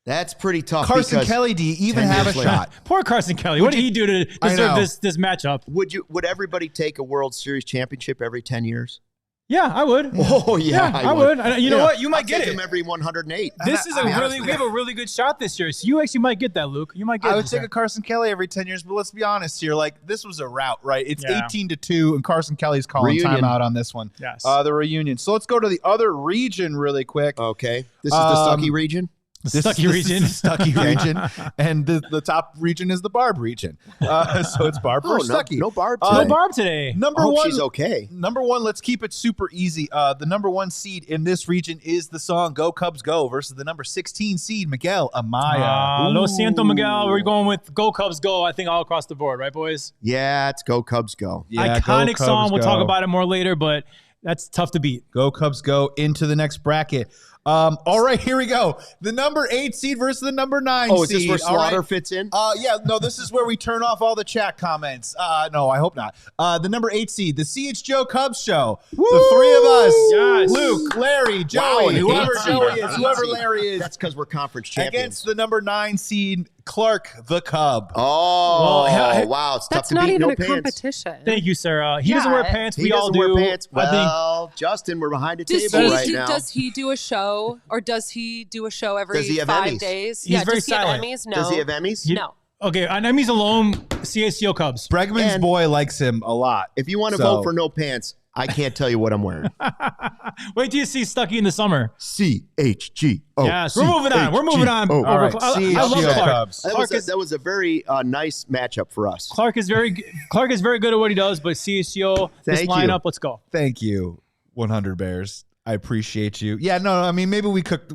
That's pretty tough. Carson because Kelly, do you even 10 have a years later. shot? Poor Carson Kelly. What did he do to I deserve know. this matchup? Would everybody take a World Series championship every 10 years? Yeah, I would. Oh, yeah, I would. You know what? You might get it. Him every 108. This is we have a really good shot this year. So you actually might get that, Luke. You might get it. I would take a Carson Kelly every 10 years, but let's be honest here. Like, this was a rout, right? It's 18-2, and Carson Kelly's calling timeout on this one. Yes. The reunion. So let's go to the other region really quick. Okay. This is the Stucky region? Stucky region. Stucky region. And the top region is the Barb region. So it's Barb for Stucky. No Barb today. No Barb today. Number one. She's okay. Number one, let's keep it super easy. The number 1 seed in this region is the song Go Cubs Go versus the number 16 seed, Miguel Amaya. Lo siento, Miguel. We're going with Go Cubs Go, I think, all across the board. Right, boys? Yeah, it's Go Cubs Go. Yeah, iconic song. We'll talk about it more later, but that's tough to beat. Go Cubs Go into the next bracket. All right, here we go. The number 8 seed versus the number 9 seed. Oh, is this where Slaughter fits in? Yeah, no, this is where we turn off all the chat comments. No, I hope not. The number 8 seed, the CHGO Cubs show. Woo! The three of us. Yes. Luke, Larry, Joey, whoever Joey is, whoever Larry is. That's because we're conference champions. Against the number 9 seed, Clark the Cub. Oh, wow. It's tough That's to not beat. even No a pants. competition. Thank you, Sarah. He doesn't wear pants. He We all doesn't do. wear pants. I think Well, Justin, we're behind a table right now. Does he do a show, or does he do a show every Does he have 5 Emmys? days? He's very does he have silent. Emmys? No. Does he have Emmys? No. Okay, on Emmys alone, CHGO Cubs. Bregman's And- boy likes him a lot. If you want to vote for no pants, I can't tell you what I'm wearing. Wait till you see Stucky in the summer. CHGO. Yes, we're moving on. We're moving on. All right, I love CHGO Clark. Cubs. That was a very nice matchup for us. Clark is very good at what he does, but CHGO, this Thank you. lineup, let's go. Thank you, 100 Bears. I appreciate you. Yeah, no, I mean, maybe we juked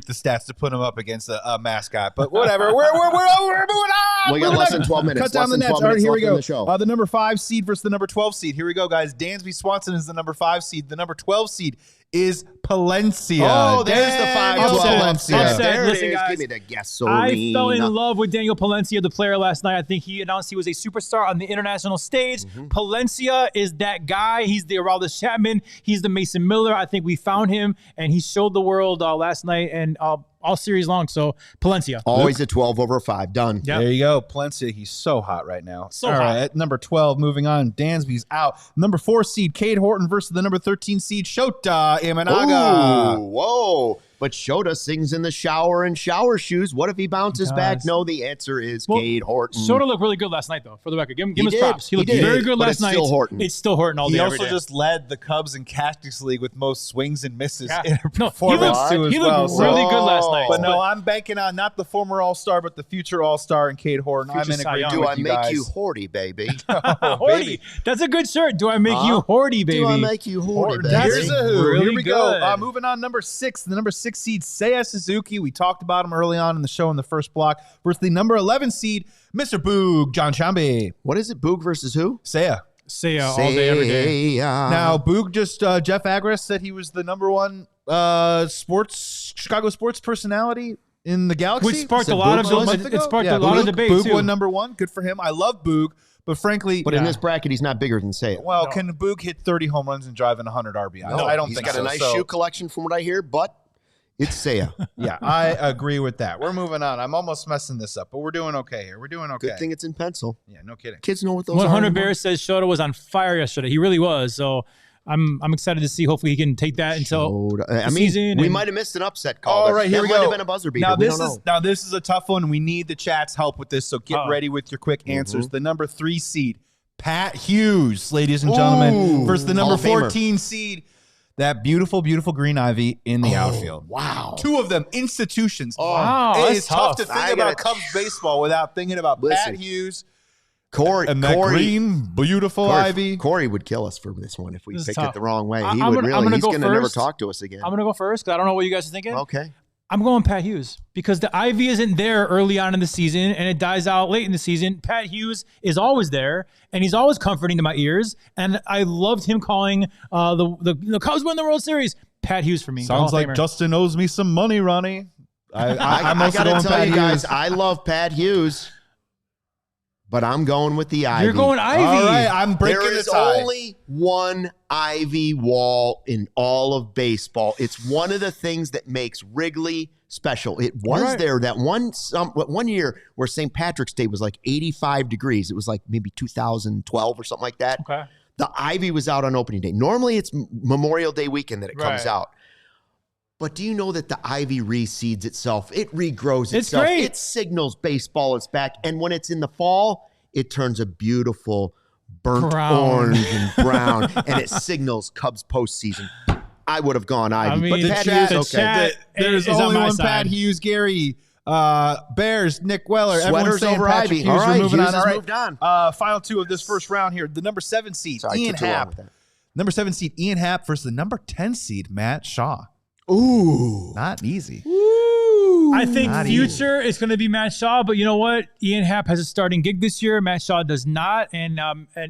the stats to put him up against a mascot, but whatever. We're moving on. We got less than 12 minutes. Cut down the nets. All right, here we go. The The number 5 seed versus the number 12 seed. Here we go, guys. Dansby Swanson is the number 5 seed. The number 12 seed is Palencia. Oh, there's the 5-12 Palencia. Upset. There Listen, it is. guys. Give me the gasoline. I fell in love with Daniel Palencia, the player, last night. I think he announced he was a superstar on the international stage. Palencia is that guy. He's the Aroldis Chapman. He's the Mason Miller. I think we found him, and he showed the world last night and all series long. So, Palencia. Always a 12 over 5. Done. Yep. There you go. Palencia, he's so hot right now. So All hot. right, at number 12, moving on. Dansby's out. Number 4 seed, Cade Horton versus the number 13 seed, Shota Imanaga. Ooh, whoa. But Shota sings in the shower in shower shoes. What if he bounces back? No, the answer is Cade Horton. Shota looked really good last night, though, for the record. Give him his did. props. He looked He did. very good But last it's night. still Horton. It's still Horton all day, He every also day. just led the Cubs in Cactus League with most swings and misses Yeah. in a No, performance too as he well. looked really good last night. But no, I'm banking on not the former All-Star, but the future All-Star in Cade Horton. I'm Future in Cy agreement Young. Do with I you make guys. you Horty, baby? Horty. That's a good shirt. Do I make you Horty, baby? Do I make you Horty, baby? That's Here's a who. really Here we go. good. Moving on, number 6, the number 6 seed, Seiya Suzuki. We talked about him early on in the show in the first block. Versus the number 11 seed, Mr. Boog, John Chambe. What is it? Boog versus who? Seiya. Seiya all day, every day. Now, Boog just, Jeff Agras said he was the number 1 Chicago sports personality in the galaxy. Which sparked Said a lot Boog of was? it sparked a lot of debate Boog too. won number 1. Good for him. I love Boog, but frankly, But in this bracket, he's not bigger than Seiya. well, can Boog hit 30 home runs and drive in 100 RBI? No, I don't he's think got so. a nice So, shoe collection from what I hear, but it's Seiya. yeah, I agree with that. We're moving on. I'm almost messing this up, but we're doing okay here. We're doing okay. Good thing it's in pencil. Yeah, no kidding. Kids know what those 100 are. Bears says Shota was on fire yesterday. He really was. So I'm excited to see. Hopefully he can take that until I the mean, season. we and- might have missed an upset call. All right, here that we might go. have been a buzzer beater. Now We this don't is know. this is a tough one. We need the chat's help with this, so get ready with your quick answers. The number 3 seed, Pat Hughes, ladies and gentlemen, Ooh, versus the Hall number of Famer. 14 seed, that beautiful, beautiful green ivy in the outfield. Wow. 2 of them institutions. Wow, It that's is tough to tough. think about Cubs baseball without thinking about Pat Listen. Hughes Corey, and that green, beautiful ivy. Corey would kill us for this one if we This is picked tough. it the wrong way. I'm He gonna- would I'm really. gonna He's go going to never first. talk to us again. I'm going to go first because I don't know what you guys are thinking. Okay. I'm going Pat Hughes because the ivy isn't there early on in the season and it dies out late in the season. Pat Hughes is always there and he's always comforting to my ears. And I loved him calling the Cubs win the World Series. Pat Hughes for me. Sounds Hall of like Famer. Justin owes me some money, Ronnie. I'm I also got to going tell Pat you guys, Hughes. I love Pat Hughes, but I'm going with the ivy. You're going ivy. All right, I'm breaking There the is tie. only one ivy wall in all of baseball. It's one of the things that makes Wrigley special. It was Right. there that one year where St. Patrick's Day was like 85 degrees. It was like maybe 2012 or something like that. Okay. The ivy was out on opening day. Normally it's Memorial Day weekend that it comes out. But do you know that the ivy reseeds itself? It regrows itself. It's great. It signals baseball is back. And when it's in the fall, it turns a beautiful burnt orange and brown, and it signals Cubs postseason. I would have gone ivy. I mean, but the Pat chat- Hughes, the chat- There's is on only my one side. Pat Hughes, Gary, Bears, Nick Weller. Everyone's Sweaters saying over Patrick ivy. Hughes. All right, We're moving Hughes on. has All right. moved on. Final two of this first round here. The number 7 seed, Sorry, I Ian took too long Happ. with that. Number 7 seed, Ian Happ versus the number 10 seed, Matt Shaw. Ooh. Not easy. I think Not future is going to be Matt Shaw, but you know what? Ian Happ has a starting gig this year. Matt Shaw does not, and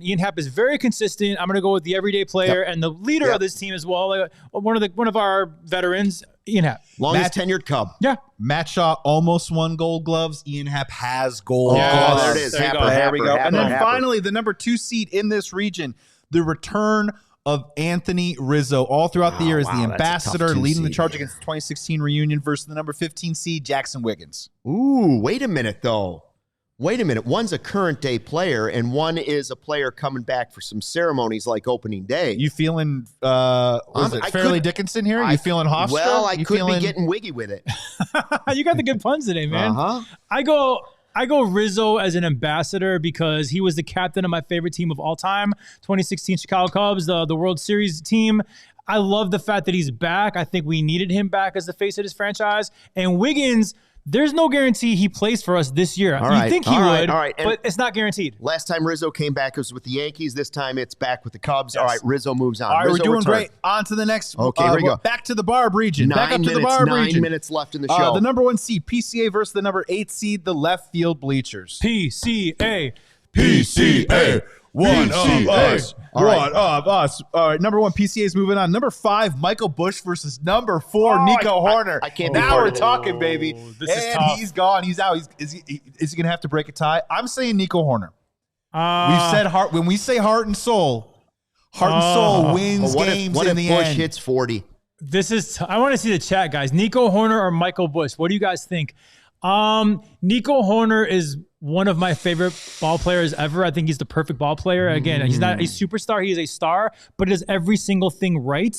Ian Happ is very consistent. I'm going to go with the everyday player and the leader of this team as well. Like, one of our veterans, Ian Happ. Longest tenured Cub. Yeah. Matt Shaw almost won Gold Gloves. Ian Happ has Gold Yeah, Gloves. there it is. There you Happer, go. There we go. Happer, And then Happer. finally, the number 2 seed in this region, the return of Anthony Rizzo all throughout the year as the wow, that's a ambassador, tough 2 leading the seed, charge yeah. against the 2016 reunion versus the number 15 seed, Jackson Wiggins. Ooh, wait a minute, though. Wait a minute. One's a current day player, and one is a player coming back for some ceremonies like opening day. You feeling, was it I Fairleigh could- Dickinson here? You feeling Hofstra? Well, I You could feeling, be getting wiggy with it. You got the good puns today, man. Uh-huh. I go Rizzo as an ambassador because he was the captain of my favorite team of all time, 2016 Chicago Cubs, the World Series team. I love the fact that he's back. I think we needed him back as the face of this franchise. And Wiggins, there's no guarantee he plays for us this year. All You right, think he all right, would, all right. And- but it's not guaranteed. Last time Rizzo came back, it was with the Yankees. This time it's back with the Cubs. All right, Rizzo moves on. All right, Rizzo we're doing return. great. On to the next. Okay, here we go. Back to the Barb region. Back up to the Barb 9 region. minutes left in the show. The number 1 seed, PCA versus the number 8 seed, the left field bleachers. PCA. PCA. One of us. All right. One of us. All right, number 1, PCA is moving on. Number 5, Michael Bush versus number 4, Nico Horner. I can't be now part we're of it. talking, baby. This is And tough. he's gone. He's out. Is he going to have to break a tie? I'm saying Nico Horner. We've said heart. When we say heart and soul wins But what games if in the Bush end. hits 40? I want to see the chat, guys. Nico Horner or Michael Bush? What do you guys think? Nico Horner is one of my favorite ball players ever. I think he's the perfect ball player. Again, he's not a superstar. He is a star, but he does every single thing right.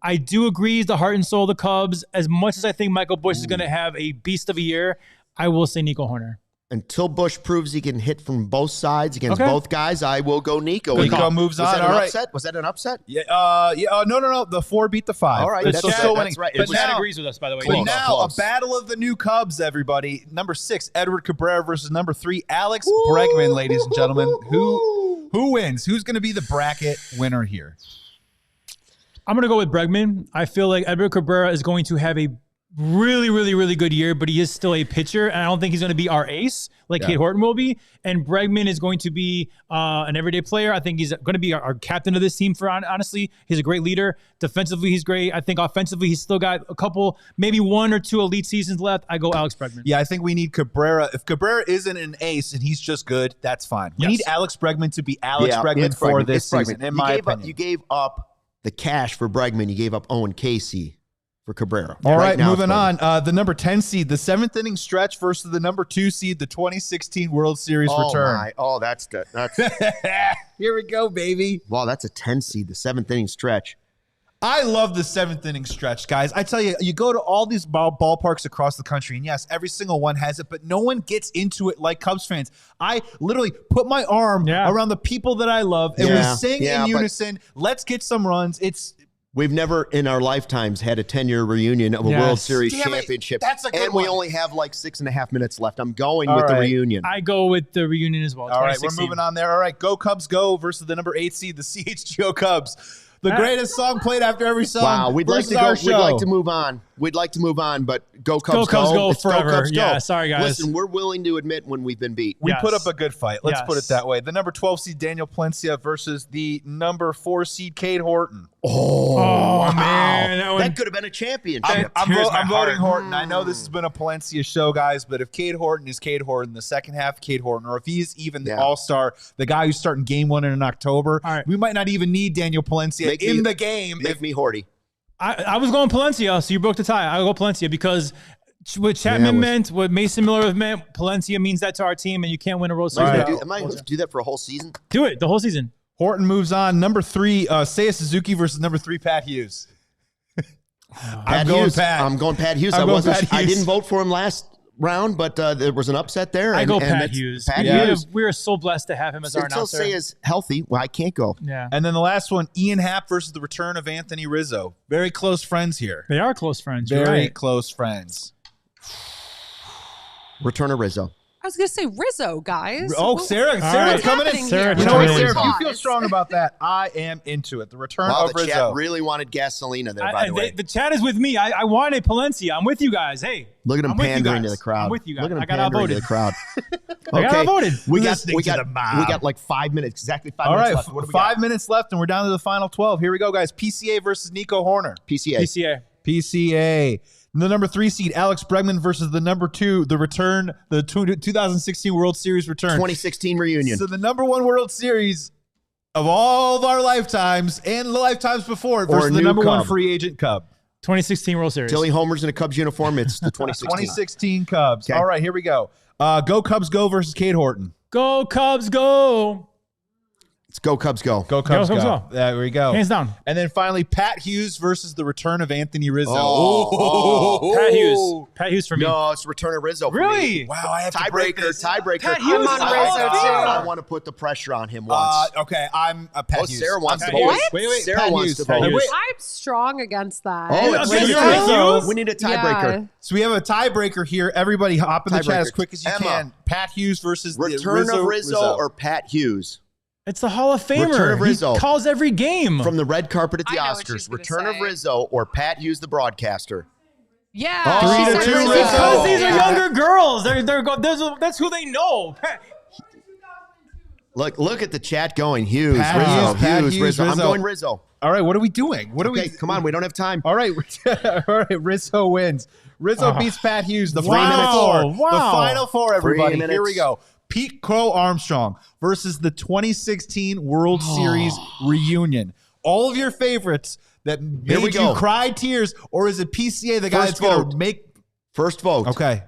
I do agree he's the heart and soul of the Cubs. As much as I think Michael Bush is going to have a beast of a year, I will say Nico Horner. Until Bush proves he can hit from both sides against both guys, I will go Nico. Nico moves Was on. that an All right. upset? Was that an upset? Yeah. No. The 4 beat the 5. All right, It's that's still right, winning. that's right. It But was- Matt now, agrees with us, by the way. but Close, now close. a battle of the new Cubs, everybody. Number 6, Edward Cabrera versus number 3, Alex Bregman, ladies and gentlemen. Who wins? Who's going to be the bracket winner here? I'm going to go with Bregman. I feel like Edward Cabrera is going to have a really, really, really good year, but he is still a pitcher, and I don't think he's going to be our ace like Kate Horton will be. And Bregman is going to be an everyday player. I think he's going to be our captain of this team. For honestly, he's a great leader. Defensively, he's great. I think offensively, he's still got a couple, maybe 1 or 2 elite seasons left. I go Alex Bregman. Yeah, I think we need Cabrera. If Cabrera isn't an ace and he's just good, that's fine. We need Alex Bregman to be Alex Bregman it's for Bregman. this It's Bregman. season, in You my gave up- opinion. you gave up the cash for Bregman. You gave up Owen Casey for Cabrera. All right, now it's moving Bregman. on. The number 10 seed, the 7th inning stretch versus the number 2 seed, the 2016 World Series return. Oh, that's Here we go, baby. wow. That's a 10 seed. The 7th inning stretch. I love the 7th inning stretch, guys. I tell you, you go to all these ballparks across the country, and yes, every single one has it, but no one gets into it like Cubs fans. I literally put my arm around the people that I love, and we sing in unison. Let's get some runs. We've never in our lifetimes had a 10-year reunion of a World Series Damn it. championship. That's a good and we one. only have like 6.5 minutes left. I'm going All with the right. reunion. I go with the reunion as well. All right, we're 2016. moving on there. All right, go Cubs go versus the number 8 seed, the CHGO Cubs. The greatest song played after every song. Wow, we'd like versus to go. our We'd show. like to move on. We'd like to move on, but go Cubs, Go Cubs go It's forever. Go Cubs go. Yeah, sorry, guys. Listen, we're willing to admit when we've been beat. We Yes. put up a good fight. Let's put it Yes. that way. The number 12 seed, Daniel Palencia versus the number 4 seed, Cade Horton. Oh, man. That could have been a championship. I'm tears my voting heart. Horton. I know this has been a Palencia show, guys, but if Cade Horton is Cade Horton, the second half Cade Horton, or if he's even the all-star, the guy who's starting game 1 in October, All right. we might not even need Daniel Palencia in the game. Make me Horty. I was going Palencia, so you broke the tie. I'll go Palencia because what Chapman meant, what Mason Miller meant, Palencia means that to our team, and you can't win a World Series. Am I without am I supposed to do that for a whole season? Do it the whole season. Horton moves on. Number 3, Seiya Suzuki versus number 3, Pat Hughes. I'm going Pat Hughes. I didn't vote for him last round, but there was an upset there. I go Pat Hughes. Pat Hughes. We are so blessed to have him as our announcer. Until Seiya's healthy, well, I can't go. Yeah. And then the last one, Ian Happ versus the return of Anthony Rizzo. Very close friends here. They are close friends. Very close friends. Return of Rizzo. I was going to say Rizzo, guys. Oh, Sarah's coming in. Sarah, you know what, Sarah? If you feel strong about that, I am into it. The return of The Rizzo. chat really wanted Gasolina there, by the way. The chat is with me. I wanted Palencia. I'm with you guys. Hey. Look at him pandering to the crowd. I'm with you guys. Look at him I got pandering to outvoted. the crowd. I got outvoted. We got like 5 minutes. Exactly 5 minutes left. What do we got? 5 minutes left, and we're down to the final 12. Here we go, guys. PCA versus Nico Horner. PCA. The number 3 seed, Alex Bregman versus the number 2, the 2016 World Series return. 2016 reunion. So the number 1 World Series of all of our lifetimes and the lifetimes before versus the number 1 free agent Cub. 2016 World Series. Till he homers in a Cubs uniform, it's the 2016. 2016 Cubs. Okay. All right, here we go. Go Cubs Go versus Cade Horton. Go Cubs go. Let's go Cubs go. Go Cubs go. There we go. Hands down. And then finally, Pat Hughes versus the return of Anthony Rizzo. Pat Hughes for me. No, it's return of Rizzo for Really? me. Wow, I have to break this. Tiebreaker. Pat Hughes on Rizzo, too. I want to put the pressure on him once. Okay, I'm a Pat Hughes. Sarah wants to Pat vote. Hughes. Wait. Sarah Pat wants Hughes. to vote. Pat Hughes. I'm strong against that. Oh, it's we need a Pat Hughes? We need a tiebreaker. Yeah. So we have a tiebreaker here. Everybody hop in the chat as Tiebreaker. quick as you Emma. can. Pat Hughes versus Return of Rizzo or Pat Hughes? It's the Hall of Famer. Return of Rizzo. He calls every game. From the red carpet at the I know what she's Oscars. gonna Return of say. Rizzo or Pat Hughes, the broadcaster? Yeah. 3-2 she said Rizzo. Because these are Yeah. younger girls. That's who they know. Look at the chat going. Hughes, Pat Rizzo, Hughes, Pat Hughes, Hughes, Rizzo. I'm Rizzo. going Rizzo. All right, what are we doing? Okay, come on. We don't have time. All right, Rizzo wins. Rizzo beats Pat Hughes. The final Wow. four. The final four, everybody. 3 minutes. Here we go. Pete Crow-Armstrong versus the 2016 World Series reunion. All of your favorites that Here we made you go. cry tears, or is it PCA the guy First that's going vote. to make? First vote. Okay.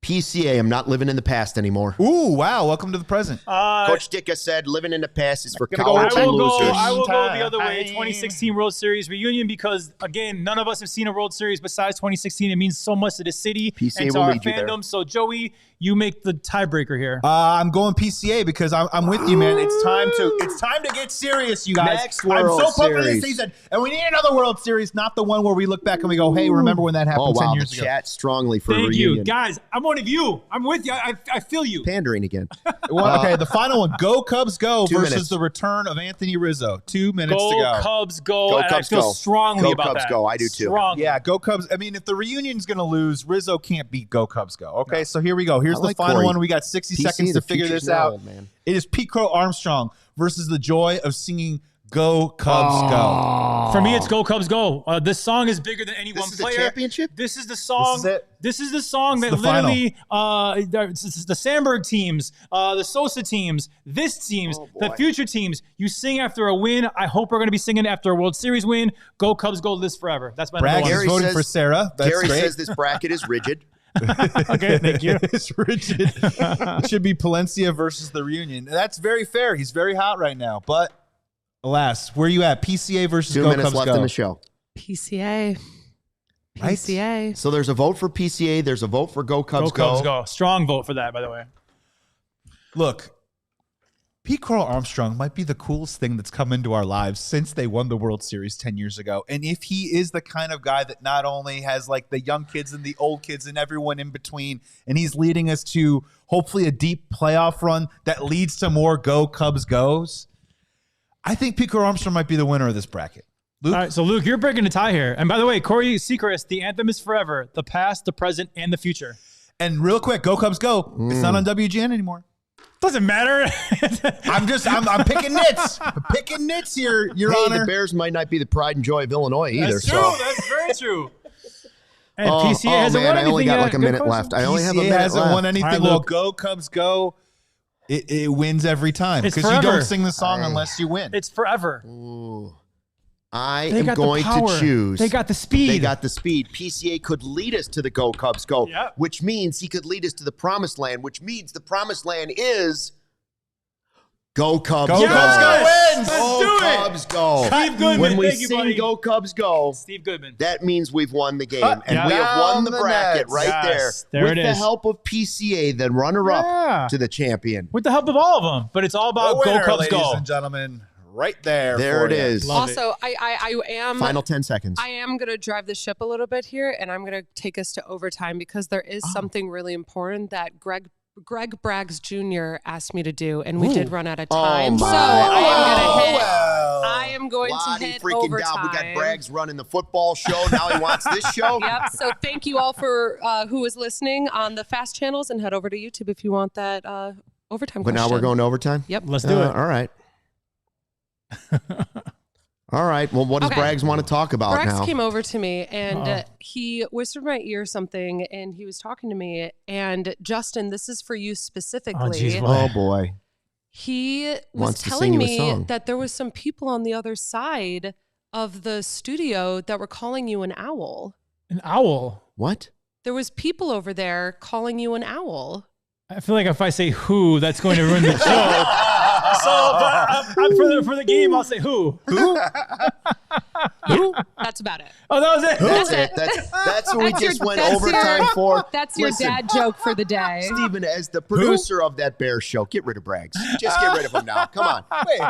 PCA, I'm not living in the past anymore. Ooh, wow. Welcome to the present. Coach Dicka said living in the past is for Gonna go cowards with and Pat losers. I will go the other Time. way. 2016 World Series reunion because, again, none of us have seen a World Series besides 2016. It means so much to the city PCA and to will our lead you there. fandom. So, Joey, you make the tiebreaker here. I'm going PCA because I'm with you, man. It's time to get serious, you guys. Next I'm World so pumped for this Series. season, and we need another World Series, not the one where we look back and we go, "Hey, remember when that happened Oh, 10 wow. years The ago?" chat strongly for a Thank reunion. you. Guys, I'm one of you. I'm with you. I feel you. Pandering again. Well, okay, the final one: Go Cubs, go 2 versus minutes. the return of Anthony Rizzo. 2 minutes Go to go. Cubs, go. Go And Cubs, I feel go. strongly Go about Cubs, that. go. I do too. Strongly. Yeah, go Cubs. I mean, if the reunion's going to lose, Rizzo can't beat Go Cubs, go. Okay, so here we go. Here's I the like final Corey. one. We got 60 PC, seconds the to figure future's this now out. old, man. It is Pete Crow-Armstrong versus the joy of singing Go Cubs, go. For me, it's Go Cubs Go. This song is bigger than any This one is the player. championship? This is the song. This is it. This is the song This that is the final. literally the Sandberg teams, the Sosa teams, this teams, the future teams. You sing after a win. I hope we're going to be singing after a World Series win. Go Cubs Go. Lives forever. That's my Bragg number is one. Gary voting says- for Sarah. That's Gary great. says this bracket is rigid. Okay, thank you. It's rigid. It should be Palencia versus the reunion. That's very fair. He's very hot right now. But alas, where are you at? PCA versus 2 Go minutes Cubs, left go. in the show. PCA. Right? PCA. So there's a vote for PCA. There's a vote for Go Cubs Go Cubs Go. Strong vote for that, by the way. Look, Pete Crow-Armstrong might be the coolest thing that's come into our lives since they won the World Series 10 years ago. And if he is the kind of guy that not only has like the young kids and the old kids and everyone in between, and he's leading us to hopefully a deep playoff run that leads to more Go Cubs goes, I think Pete Crow-Armstrong might be the winner of this bracket. Luke? All right, so Luke, you're breaking a tie here. And by the way, Corey Seacrest, the anthem is forever, the past, the present, and the future. And real quick, Go Cubs go. It's not on WGN anymore. Doesn't matter. I'm picking nits. I'm picking nits here, Your Hey, Honor. the Bears might not be the pride and joy of Illinois either. That's true. So. That's very true. And Oh, PCA hasn't man, won I only anything got yet. like a Good minute question. left. I only have a PCA minute hasn't left. won anything. All right, Well, Luke. Go Cubs go. It wins every time It's because you forever. don't sing the song unless you win. It's forever. I They am got going the power. to choose. They got the speed. They got the speed. PCA could lead us to the Go Cubs Go, Yep. which means he could lead us to the promised land, which means the promised land is Go Cubs. Go Cubs. Go wins. Go Cubs. Go. Steve Goodman. When we Thank you, sing buddy. Go Cubs Go, Steve Goodman. that means we've won the game. Cut And we have won the down the bracket nets. right Yes, there With it the is. help of PCA, the runner-up to the champion. With the help of all of them. But it's all about The winner, Go Cubs ladies Go. and gentlemen, right there. There for it you. is. Love it. Also, I am Final 10 seconds. I am going to drive the ship a little bit here, and I'm going to take us to overtime because there is something really important that Greg Braggs Jr. asked me to do, and we did run out of time. So I am going to hit freaking overtime. down. We got Braggs running the football show. Now he wants this show. Yep. So thank you all for who was listening on the fast channels, and head over to YouTube if you want that overtime But question. now we're going to overtime? Yep. Let's do it. All right. All right. Well, what does Okay. Braggs want to talk about Braggs now? came over to me and he whispered in my ear something, and he was talking to me. And Justin, this is for you specifically. geez, Oh, boy. He was Wants to telling sing you a me song. that there was some people on the other side of the studio that were calling you an owl. An owl. What? There was people over there calling you an owl. I feel like if I say who, that's going to ruin the show. So, but for the game, I'll say who. Who? That's about it. Oh, that was it. That's it. That's what we That's your- just went that's overtime your- for. That's your Listen, dad joke for the day. Stephen, as the producer of that Bears show, get rid of Braggs. Just get rid of him now. Come on. Wait,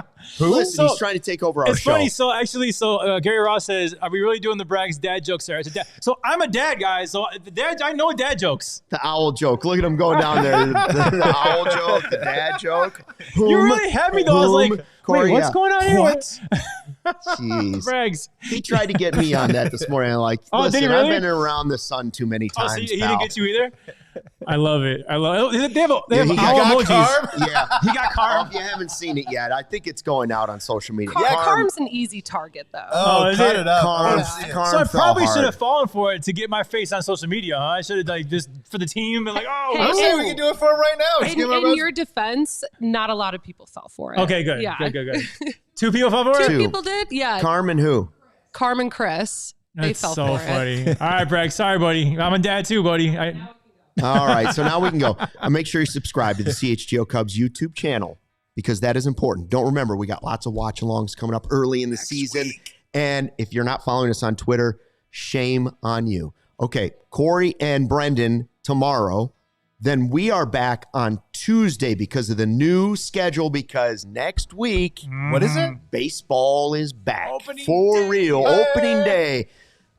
Listen, So- he's trying to take over our It's show. funny. So actually, Gary Ross says, "Are we really doing the Braggs dad jokes there?" I said, "Dad." So I'm a dad, guys. So the dad, I know dad jokes. The owl joke. Look at him going down there. The owl joke, the dad joke. You really had me though. I was like, Corey, wait, what's going on here? What? Jeez. Braggs. He tried to get me on that this morning. I'm like, Oh, did listen, he really? I've been around the sun too many Oh, times. so he pal. didn't get you either. I love it. I love it. They have owl he got emojis. Yeah. He got Oh, Carm. if you haven't seen it yet, I think it's going out on social media. Carm's an easy target, though. Oh, is cut it? it up. Carm, Oh, Carm So I fell probably hard. should have fallen for it to get my face on social media. Huh? I should have like just for the team been like, oh. Hey, I'm saying we can do it for him right now. Just give him In a your defense, not a lot of people fell for it. Okay, good. Yeah. Good. 2 people fell for it? Two people did? Yeah. Carm and who? Carm and Chris. They That's fell so for it. funny. All right, Bragg. Sorry, buddy. I'm a dad too, buddy. All right, so now we can go. Make sure you subscribe to the CHGO Cubs YouTube channel because that is important. Don't remember, we got lots of watch-alongs coming up early in the season. And if you're not following us on Twitter, shame on you. Okay, Corey and Brendan tomorrow. Then we are back on Tuesday because of the new schedule because next week, What is it? baseball is back. Opening For day. real. Opening day.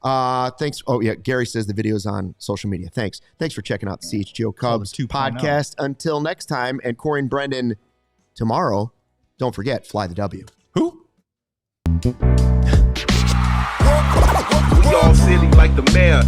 Thanks. Oh, yeah. Gary says the video's on social media. Thanks for checking out the CHGO Cubs 2.0. podcast. Until next time, and Corey and Brendan tomorrow, don't forget, fly the W. Who? We all silly like the mayor.